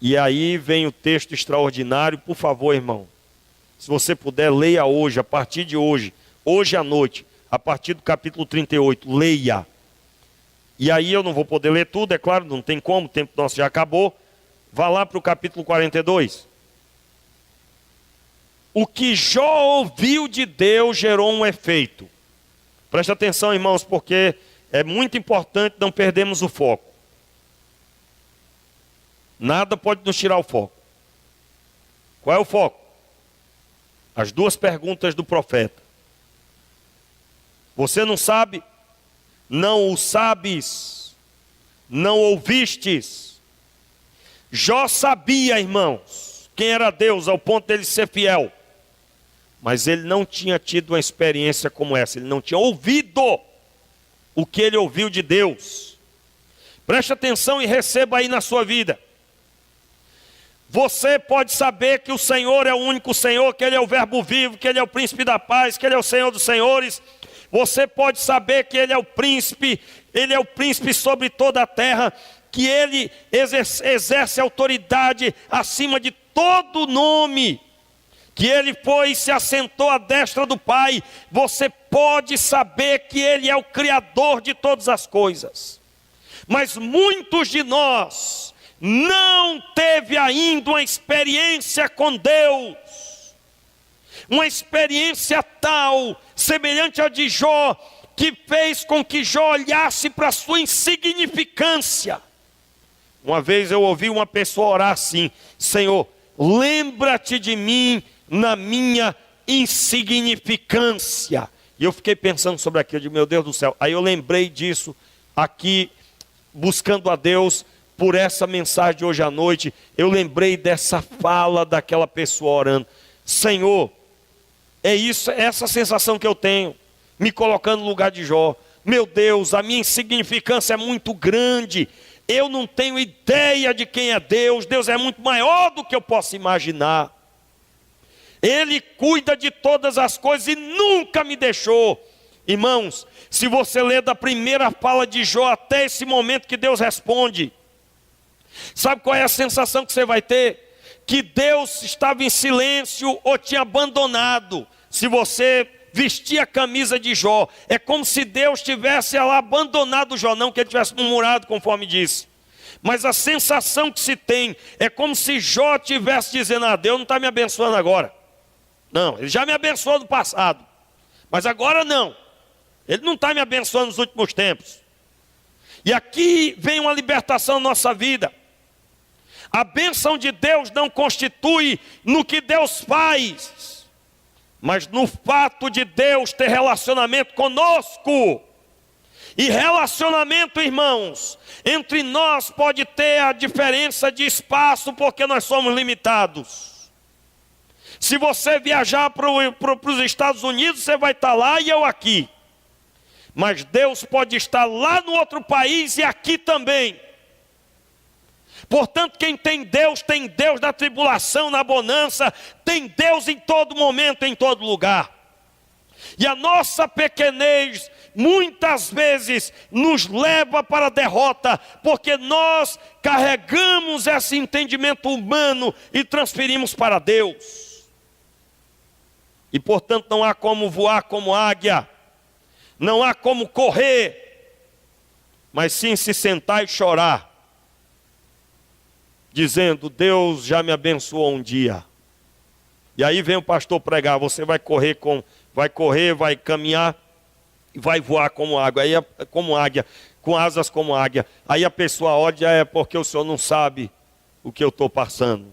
E aí vem o texto extraordinário. Por favor, irmão, se você puder, leia hoje, a partir de hoje, hoje à noite, a partir do capítulo 38, leia. E aí eu não vou poder ler tudo, é claro, não tem como, o tempo nosso já acabou. Vá lá para o capítulo 42. O que Jó ouviu de Deus gerou um efeito. Preste atenção, irmãos, porque é muito importante não perdermos o foco. Nada pode nos tirar o foco. Qual é o foco? As duas perguntas do profeta. Você não sabe? Não o sabes? Não ouvistes? Jó sabia, irmãos, quem era Deus ao ponto dele ser fiel. Mas ele não tinha tido uma experiência como essa. Ele não tinha ouvido o que ele ouviu de Deus. Preste atenção e receba aí na sua vida. Você pode saber que o Senhor é o único Senhor, que Ele é o verbo vivo, que Ele é o príncipe da paz, que Ele é o Senhor dos senhores. Você pode saber que Ele é o príncipe sobre toda a terra, que Ele exerce autoridade acima de todo nome, que Ele foi e se assentou à destra do Pai. Você pode saber que Ele é o Criador de todas as coisas. Mas muitos de nós não teve ainda uma experiência com Deus, uma experiência tal, semelhante à de Jó, que fez com que Jó olhasse para a sua insignificância. Uma vez eu ouvi uma pessoa orar assim: Senhor, lembra-te de mim na minha insignificância. E eu fiquei pensando sobre aquilo, de meu Deus do céu. Aí eu lembrei disso aqui, buscando a Deus por essa mensagem de hoje à noite. Eu lembrei dessa fala daquela pessoa orando. Senhor, é isso, é essa sensação que eu tenho, me colocando no lugar de Jó. Meu Deus, a minha insignificância é muito grande. Eu não tenho ideia de quem é Deus. Deus é muito maior do que eu posso imaginar. Ele cuida de todas as coisas e nunca me deixou. Irmãos, se você ler da primeira fala de Jó até esse momento que Deus responde, sabe qual é a sensação que você vai ter? Que Deus estava em silêncio ou tinha abandonado. Se você vestir a camisa de Jó, é como se Deus tivesse lá abandonado Jó, não que ele tivesse murmurado, conforme disse. Mas a sensação que se tem é como se Jó tivesse dizendo: ah, Deus não está me abençoando agora. Não, Ele já me abençoou no passado, mas agora não. Ele não está me abençoando nos últimos tempos. E aqui vem uma libertação na nossa vida. A bênção de Deus não constitui no que Deus faz, mas no fato de Deus ter relacionamento conosco. E relacionamento, irmãos, entre nós pode ter a diferença de espaço, porque nós somos limitados. Se você viajar para os Estados Unidos, você vai estar lá e eu aqui. Mas Deus pode estar lá no outro país e aqui também. Portanto, quem tem Deus na tribulação, na bonança, tem Deus em todo momento, em todo lugar. E a nossa pequenez, muitas vezes, nos leva para a derrota, porque nós carregamos esse entendimento humano e transferimos para Deus. E portanto não há como voar como águia, não há como correr, mas sim se sentar e chorar, dizendo: Deus já me abençoou um dia. E aí vem o pastor pregar: você vai correr, vai caminhar e vai voar como águia. Aí como águia, com asas como águia. Aí a pessoa olha: é porque o senhor não sabe o que eu estou passando.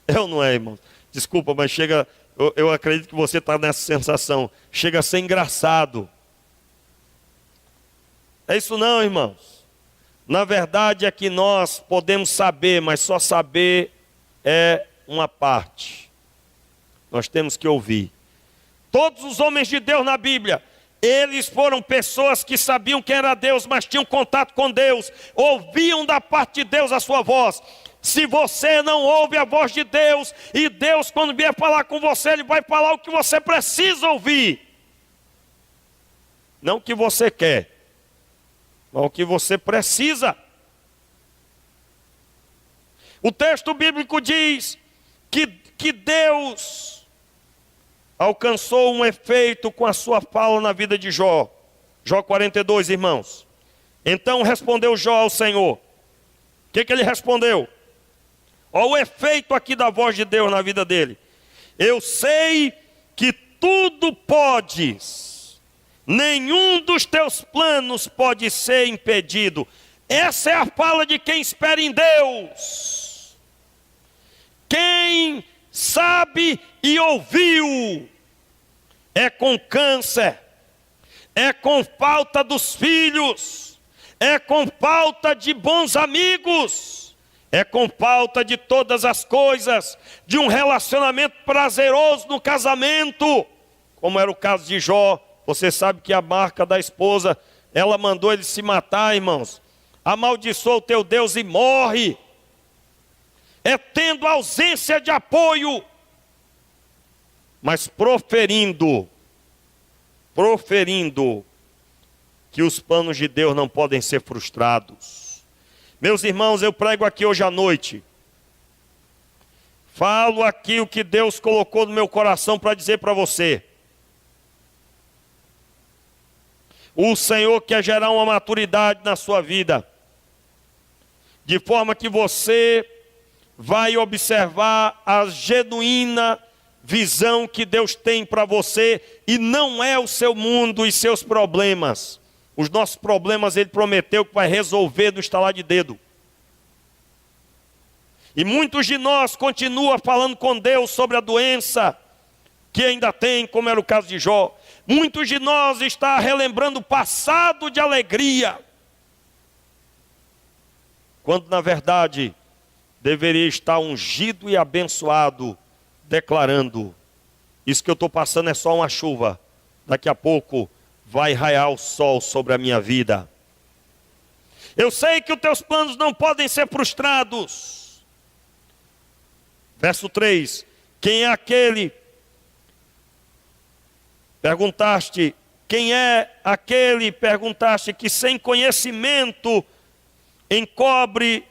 É ou não é, irmão? Desculpa, mas chega, eu acredito que você está nessa sensação. Chega a ser engraçado. É isso não, irmãos. Na verdade é que nós podemos saber, mas só saber é uma parte. Nós temos que ouvir. Todos os homens de Deus na Bíblia, Eles foram pessoas que sabiam quem era Deus, mas tinham contato com Deus, ouviam da parte de Deus a sua voz. Se você não ouve a voz de Deus, e Deus quando vier falar com você, Ele vai falar o que você precisa ouvir. Não o que você quer, mas o que você precisa. O texto bíblico diz que Deus alcançou um efeito com a sua fala na vida de Jó. Jó 42, irmãos. Então respondeu Jó ao Senhor. O que ele respondeu? Olha o efeito aqui da voz de Deus na vida dele. Eu sei que tudo podes, nenhum dos teus planos pode ser impedido. Essa é a fala de quem espera em Deus. Quem sabe e ouviu, é com câncer, é com falta dos filhos, é com falta de bons amigos, é com falta de todas as coisas, de um relacionamento prazeroso no casamento, como era o caso de Jó. Você sabe que a marca da esposa, ela mandou ele se matar, irmãos. Amaldiçoa o teu Deus e morre. É tendo ausência de apoio, mas proferindo que os planos de Deus não podem ser frustrados. Meus irmãos, eu prego aqui hoje à noite, falo aqui o que Deus colocou no meu coração para dizer para você. O Senhor quer gerar uma maturidade na sua vida, de forma que você vai observar a genuína visão que Deus tem para você, e não é o seu mundo e seus problemas. Os nossos problemas Ele prometeu que vai resolver no estalar de dedo. E muitos de nós continuam falando com Deus sobre a doença que ainda tem, como era o caso de Jó. Muitos de nós estão relembrando o passado de alegria, quando na verdade deveria estar ungido e abençoado, declarando: isso que eu estou passando é só uma chuva, daqui a pouco vai raiar o sol sobre a minha vida. Eu sei que os teus planos não podem ser frustrados. Verso 3, quem é aquele? Perguntaste, quem é aquele, perguntaste, que sem conhecimento encobre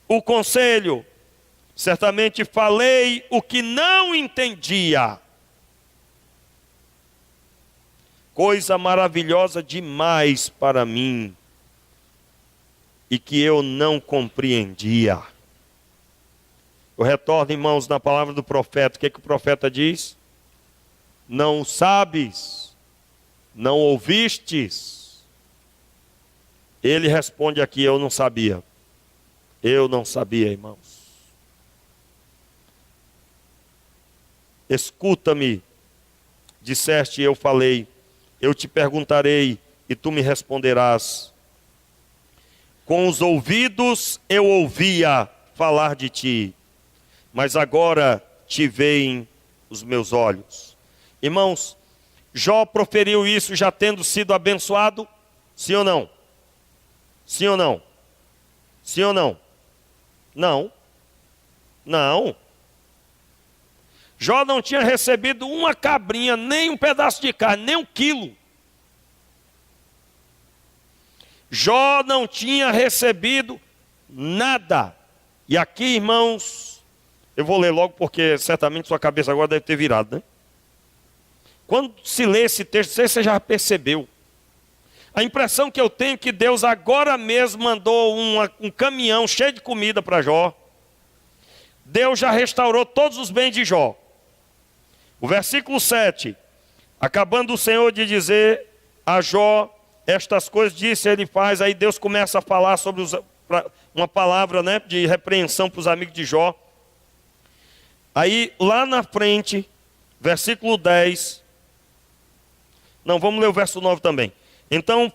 o conselho? Certamente falei o que não entendia. Coisa maravilhosa demais para mim, e que eu não compreendia. Eu retorno, irmãos, na palavra do profeta. O que o profeta diz? Não sabes, não ouvistes. Ele responde aqui: eu não sabia. Eu não sabia, irmãos. Escuta-me, disseste, eu falei. Eu te perguntarei e tu me responderás. Com os ouvidos eu ouvia falar de ti, mas agora te veem os meus olhos. Irmãos, Jó proferiu isso já tendo sido abençoado? Sim ou não? Sim ou não? Sim ou não? Não. Não. Jó não tinha recebido uma cabrinha, nem um pedaço de carne, nem 1 quilo. Jó não tinha recebido nada. E aqui, irmãos, eu vou ler logo porque certamente sua cabeça agora deve ter virado, né? Quando se lê esse texto, não sei se você já percebeu. A impressão que eu tenho é que Deus agora mesmo mandou um caminhão cheio de comida para Jó. Deus já restaurou todos os bens de Jó. O versículo 7. Acabando o Senhor de dizer a Jó estas coisas, disse, ele faz. Aí Deus começa a falar sobre uma palavra, né, de repreensão para os amigos de Jó. Aí lá na frente, versículo 10. Não, vamos ler o verso 9 também. Então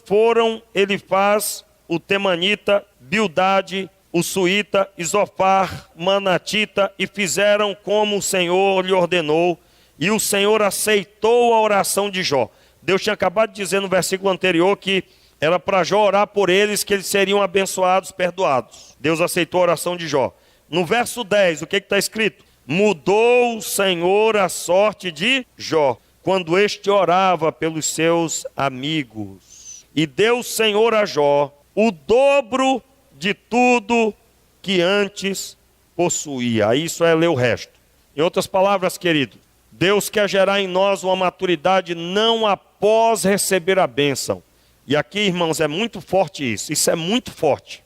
foram Elifaz, o Temanita, Bildade, o Suíta, Isofar, Manatita, e fizeram como o Senhor lhe ordenou, E o Senhor aceitou a oração de Jó. Deus tinha acabado de dizer no versículo anterior que era para Jó orar por eles, que eles seriam abençoados, perdoados. Deus aceitou a oração de Jó. No verso 10, o que está escrito? Mudou o Senhor a sorte de Jó, quando este orava pelos seus amigos. E deu o Senhor a Jó o dobro de tudo que antes possuía. Isso é ler o resto. Em outras palavras, querido, Deus quer gerar em nós uma maturidade não após receber a bênção. E aqui, irmãos, é muito forte isso. Isso é muito forte.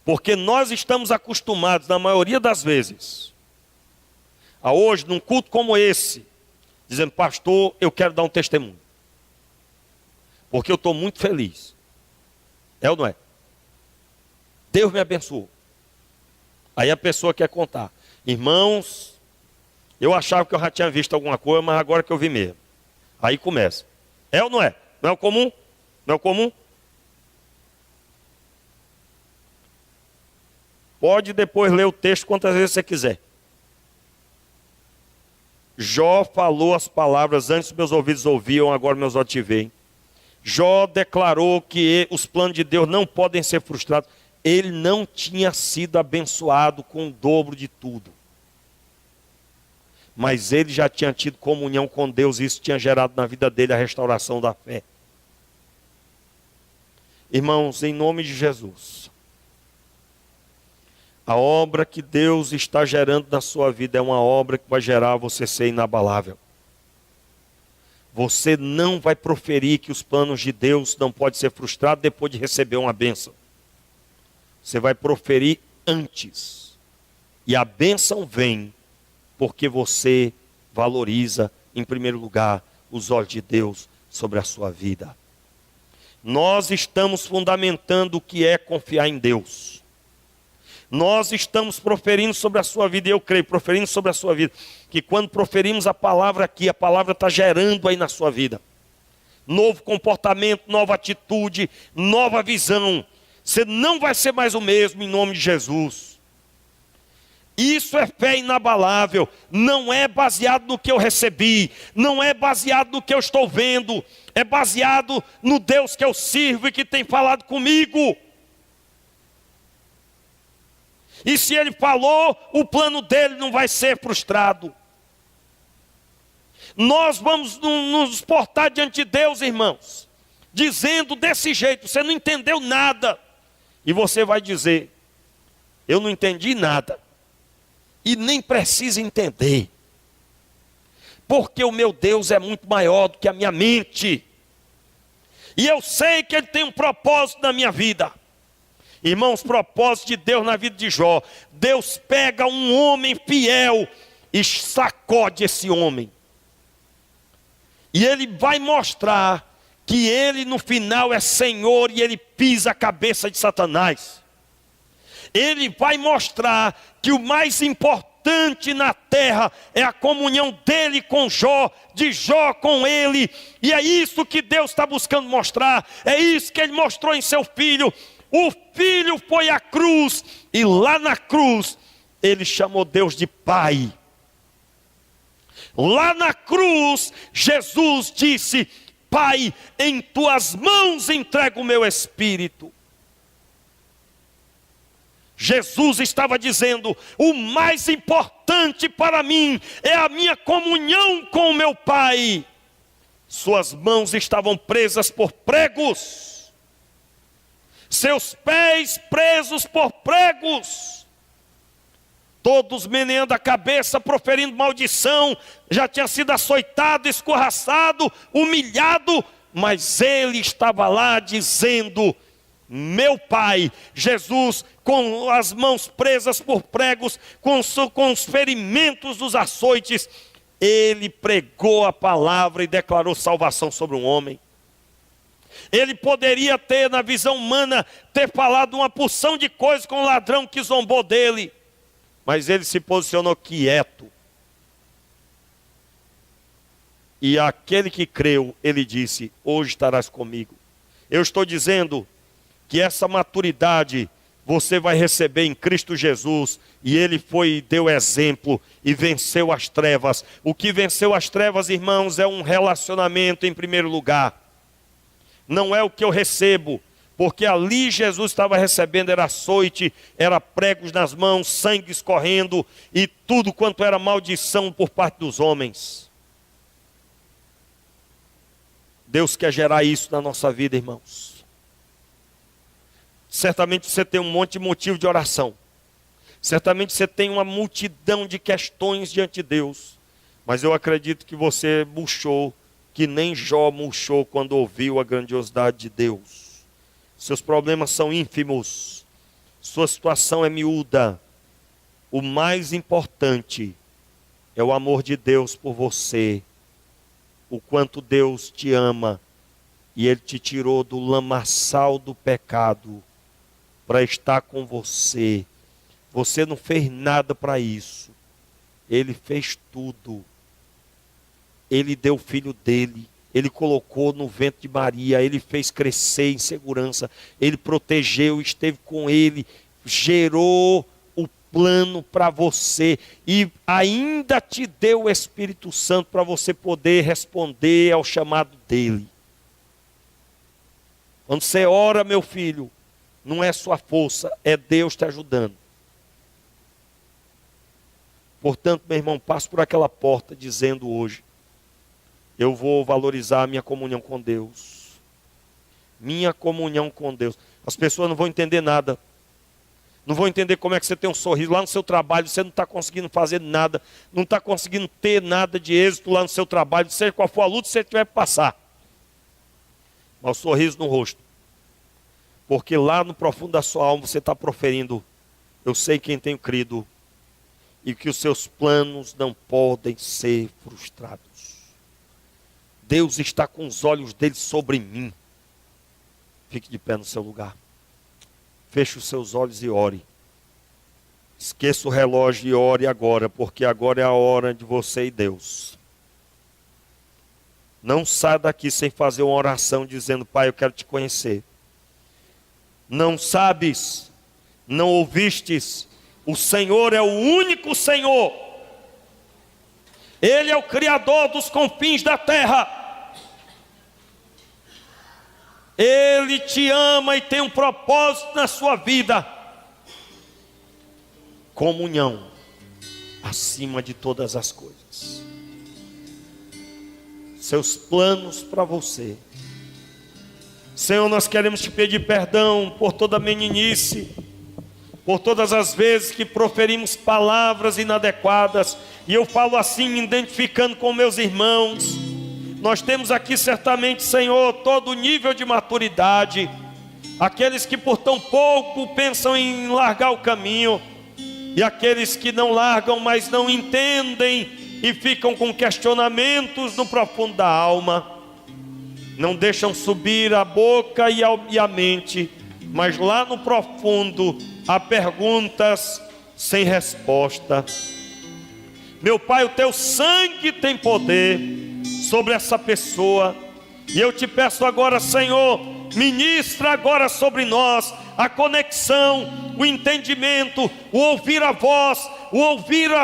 Porque nós estamos acostumados, na maioria das vezes, a hoje, num culto como esse, dizendo, pastor, eu quero dar um testemunho. Porque eu estou muito feliz. É ou não é? Deus me abençoou. Aí a pessoa quer contar. Irmãos, eu achava que eu já tinha visto alguma coisa, mas agora que eu vi mesmo. Aí começa. É ou não é? Não é o comum? Não é o comum? Pode depois ler o texto quantas vezes você quiser. Jó falou as palavras, antes meus ouvidos ouviam, agora meus olhos te veem. Jó declarou que os planos de Deus não podem ser frustrados. Ele não tinha sido abençoado com o dobro de tudo. Mas ele já tinha tido comunhão com Deus e isso tinha gerado na vida dele a restauração da fé. Irmãos, em nome de Jesus, a obra que Deus está gerando na sua vida é uma obra que vai gerar você ser inabalável. Você não vai proferir que os planos de Deus não podem ser frustrados depois de receber uma bênção. Você vai proferir antes. E a bênção vem porque você valoriza, em primeiro lugar, os olhos de Deus sobre a sua vida. Nós estamos fundamentando o que é confiar em Deus. Nós estamos proferindo sobre a sua vida, e eu creio, proferindo sobre a sua vida, que quando proferimos a palavra aqui, a palavra está gerando aí na sua vida. Novo comportamento, nova atitude, nova visão. Você não vai ser mais o mesmo em nome de Jesus. Isso é fé inabalável, não é baseado no que eu recebi, não é baseado no que eu estou vendo, é baseado no Deus que eu sirvo e que tem falado comigo. E se ele falou, o plano dele não vai ser frustrado. Nós vamos nos portar diante de Deus, irmãos, dizendo desse jeito, você não entendeu nada. E você vai dizer, eu não entendi nada. E nem precisa entender. Porque o meu Deus é muito maior do que a minha mente. E eu sei que Ele tem um propósito na minha vida. Irmãos, propósito de Deus na vida de Jó. Deus pega um homem fiel e sacode esse homem. E Ele vai mostrar que Ele no final é Senhor e Ele pisa a cabeça de Satanás. Ele vai mostrar que o mais importante na terra é a comunhão dele com Jó, de Jó com ele. E é isso que Deus está buscando mostrar. É isso que Ele mostrou em seu Filho. O Filho foi à cruz e lá na cruz Ele chamou Deus de Pai. Lá na cruz Jesus disse, Pai, em tuas mãos entrego o meu espírito. Jesus estava dizendo, o mais importante para mim é a minha comunhão com o meu Pai. Suas mãos estavam presas por pregos, seus pés presos por pregos, todos meneando a cabeça, proferindo maldição, já tinha sido açoitado, escorraçado, humilhado, mas ele estava lá dizendo, meu Pai, Jesus, com as mãos presas por pregos, com os ferimentos dos açoites, ele pregou a palavra e declarou salvação sobre um homem. Ele poderia ter, na visão humana, ter falado uma porção de coisas com o ladrão que zombou dele, mas ele se posicionou quieto. E aquele que creu, ele disse, hoje estarás comigo. Eu estou dizendo que essa maturidade você vai receber em Cristo Jesus. E Ele foi e deu exemplo e venceu as trevas. O que venceu as trevas, irmãos, é um relacionamento em primeiro lugar. Não é o que eu recebo, porque ali Jesus estava recebendo, era açoite, era pregos nas mãos, sangue escorrendo, e tudo quanto era maldição por parte dos homens. Deus quer gerar isso na nossa vida, irmãos. Certamente você tem um monte de motivo de oração. Certamente você tem uma multidão de questões diante de Deus. Mas eu acredito que você murchou, que nem Jó murchou quando ouviu a grandiosidade de Deus. Seus problemas são ínfimos. Sua situação é miúda. O mais importante é o amor de Deus por você. O quanto Deus te ama. E Ele te tirou do lamaçal do pecado para estar com você. Você não fez nada para isso. Ele fez tudo. Ele deu o filho dele. Ele colocou no ventre de Maria. Ele fez crescer em segurança. Ele protegeu, esteve com ele. Gerou o plano para você. E ainda te deu o Espírito Santo para você poder responder ao chamado dele. Quando você ora, meu filho, não é sua força, é Deus te ajudando. Portanto, meu irmão, passe por aquela porta dizendo hoje: eu vou valorizar a minha comunhão com Deus. Minha comunhão com Deus. As pessoas não vão entender nada. Não vão entender como é que você tem um sorriso lá no seu trabalho, você não está conseguindo fazer nada, não está conseguindo ter nada de êxito lá no seu trabalho, seja qual for a luta que você tiver que passar. Mas o sorriso no rosto. Porque lá no profundo da sua alma você está proferindo: eu sei quem tenho crido, e que os seus planos não podem ser frustrados. Deus está com os olhos dele sobre mim. Fique de pé no seu lugar. Feche os seus olhos e ore. Esqueça o relógio e ore agora, porque agora é a hora de você e Deus. Não saia daqui sem fazer uma oração dizendo: Pai, eu quero te conhecer. Não sabes, não ouvistes, o Senhor é o único Senhor. Ele é o Criador dos confins da terra. Ele te ama e tem um propósito na sua vida. Comunhão acima de todas as coisas. Seus planos para você. Senhor, nós queremos te pedir perdão por toda a meninice, por todas as vezes que proferimos palavras inadequadas. E eu falo assim, me identificando com meus irmãos. Nós temos aqui certamente, Senhor, todo o nível de maturidade. Aqueles que por tão pouco pensam em largar o caminho. E aqueles que não largam, mas não entendem e ficam com questionamentos no profundo da alma. Não deixam subir a boca e a mente, mas lá no profundo há perguntas sem resposta. Meu Pai, o teu sangue tem poder sobre essa pessoa, e eu te peço agora, Senhor, ministra agora sobre nós a conexão, o entendimento, o ouvir a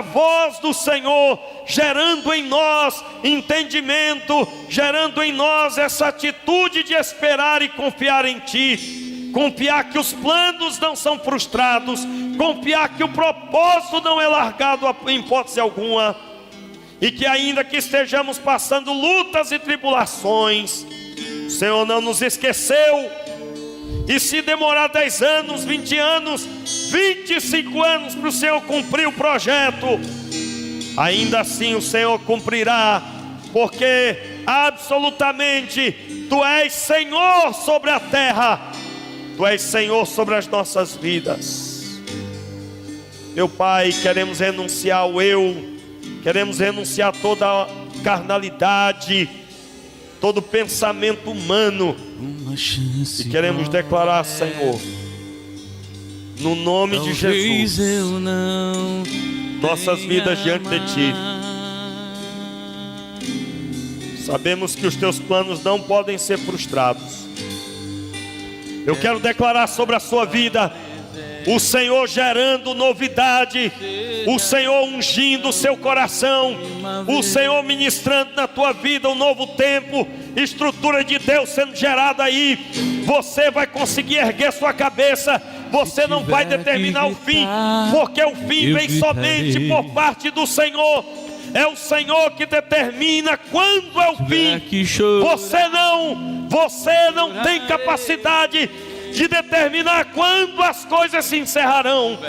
voz do Senhor, gerando em nós entendimento, gerando em nós essa atitude de esperar e confiar em Ti, confiar que os planos não são frustrados, confiar que o propósito não é largado em hipótese alguma, e que ainda que estejamos passando lutas e tribulações, o Senhor não nos esqueceu. E se demorar 10 anos, 20 anos, 25 anos para o Senhor cumprir o projeto, ainda assim o Senhor cumprirá, porque absolutamente Tu és Senhor sobre a terra, Tu és Senhor sobre as nossas vidas. Meu Pai, queremos renunciar ao eu, queremos renunciar a toda a carnalidade, todo pensamento humano, e queremos declarar, Senhor, no nome de Jesus, nossas vidas diante de Ti. Sabemos que os Teus planos não podem ser frustrados. Eu quero declarar sobre a sua vida o Senhor gerando novidade, o Senhor ungindo o seu coração, o Senhor ministrando na tua vida um novo tempo, estrutura de Deus sendo gerada aí. Você vai conseguir erguer sua cabeça, você não vai determinar o fim, porque o fim vem somente por parte do Senhor. É o Senhor que determina quando é o fim. Você não tem capacidade de determinar quando as coisas se encerrarão.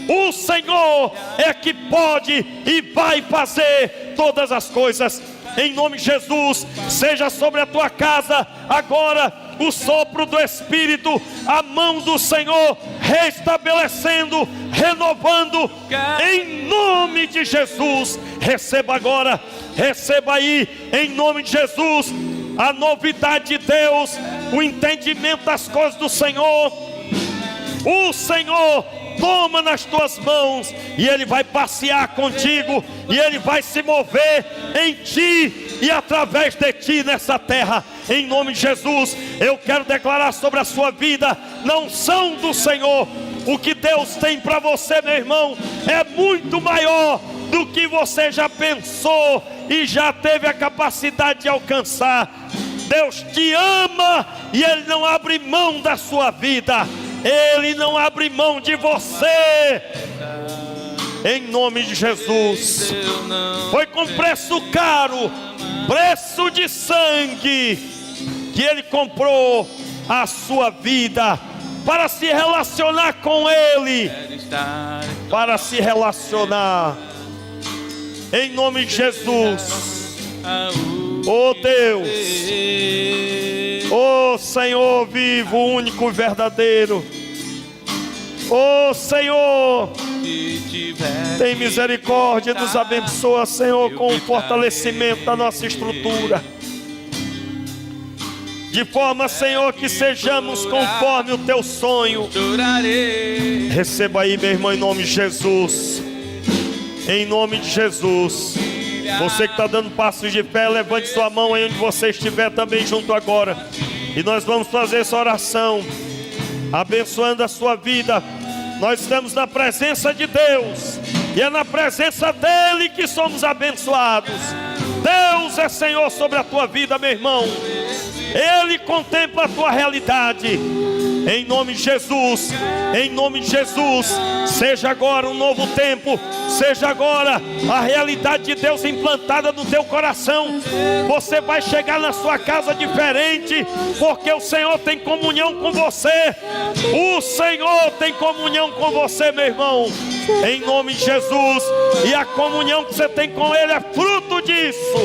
O Senhor é que pode e vai fazer todas as coisas. Em nome de Jesus, seja sobre a tua casa agora o sopro do Espírito, a mão do Senhor restabelecendo, renovando, em nome de Jesus. Receba agora, receba aí, em nome de Jesus, a novidade de Deus, o entendimento das coisas do Senhor. O Senhor toma nas tuas mãos e Ele vai passear contigo, e Ele vai se mover em ti e através de ti nessa terra. Em nome de Jesus, eu quero declarar sobre a sua vida, na unção do Senhor, o que Deus tem para você, meu irmão, é muito maior do que você já pensou e já teve a capacidade de alcançar. Deus te ama e Ele não abre mão da sua vida, Ele não abre mão de você. Em nome de Jesus, foi com preço caro, preço de sangue, que Ele comprou a sua vida para se relacionar com Ele, para se relacionar. Em nome de Jesus. Oh Deus, oh Senhor vivo, único e verdadeiro. Oh Senhor, tem misericórdia, nos abençoa, Senhor, com o fortalecimento da nossa estrutura, de forma, Senhor, que sejamos conforme o teu sonho. Receba aí, meu irmão, em nome de Jesus. Em nome de Jesus. Você que está dando passos de fé, levante sua mão aí onde você estiver também junto agora. E nós vamos fazer essa oração, abençoando a sua vida. Nós estamos na presença de Deus, e é na presença dEle que somos abençoados. Deus é Senhor sobre a tua vida, meu irmão. Ele contempla a tua realidade. Em nome de Jesus, em nome de Jesus, seja agora um novo tempo, seja agora a realidade de Deus implantada no teu coração. Você vai chegar na sua casa diferente, porque o Senhor tem comunhão com você. O Senhor tem comunhão com você, meu irmão, em nome de Jesus. E a comunhão que você tem com Ele é fruto disso.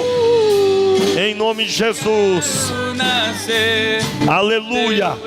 Em nome de Jesus. Aleluia.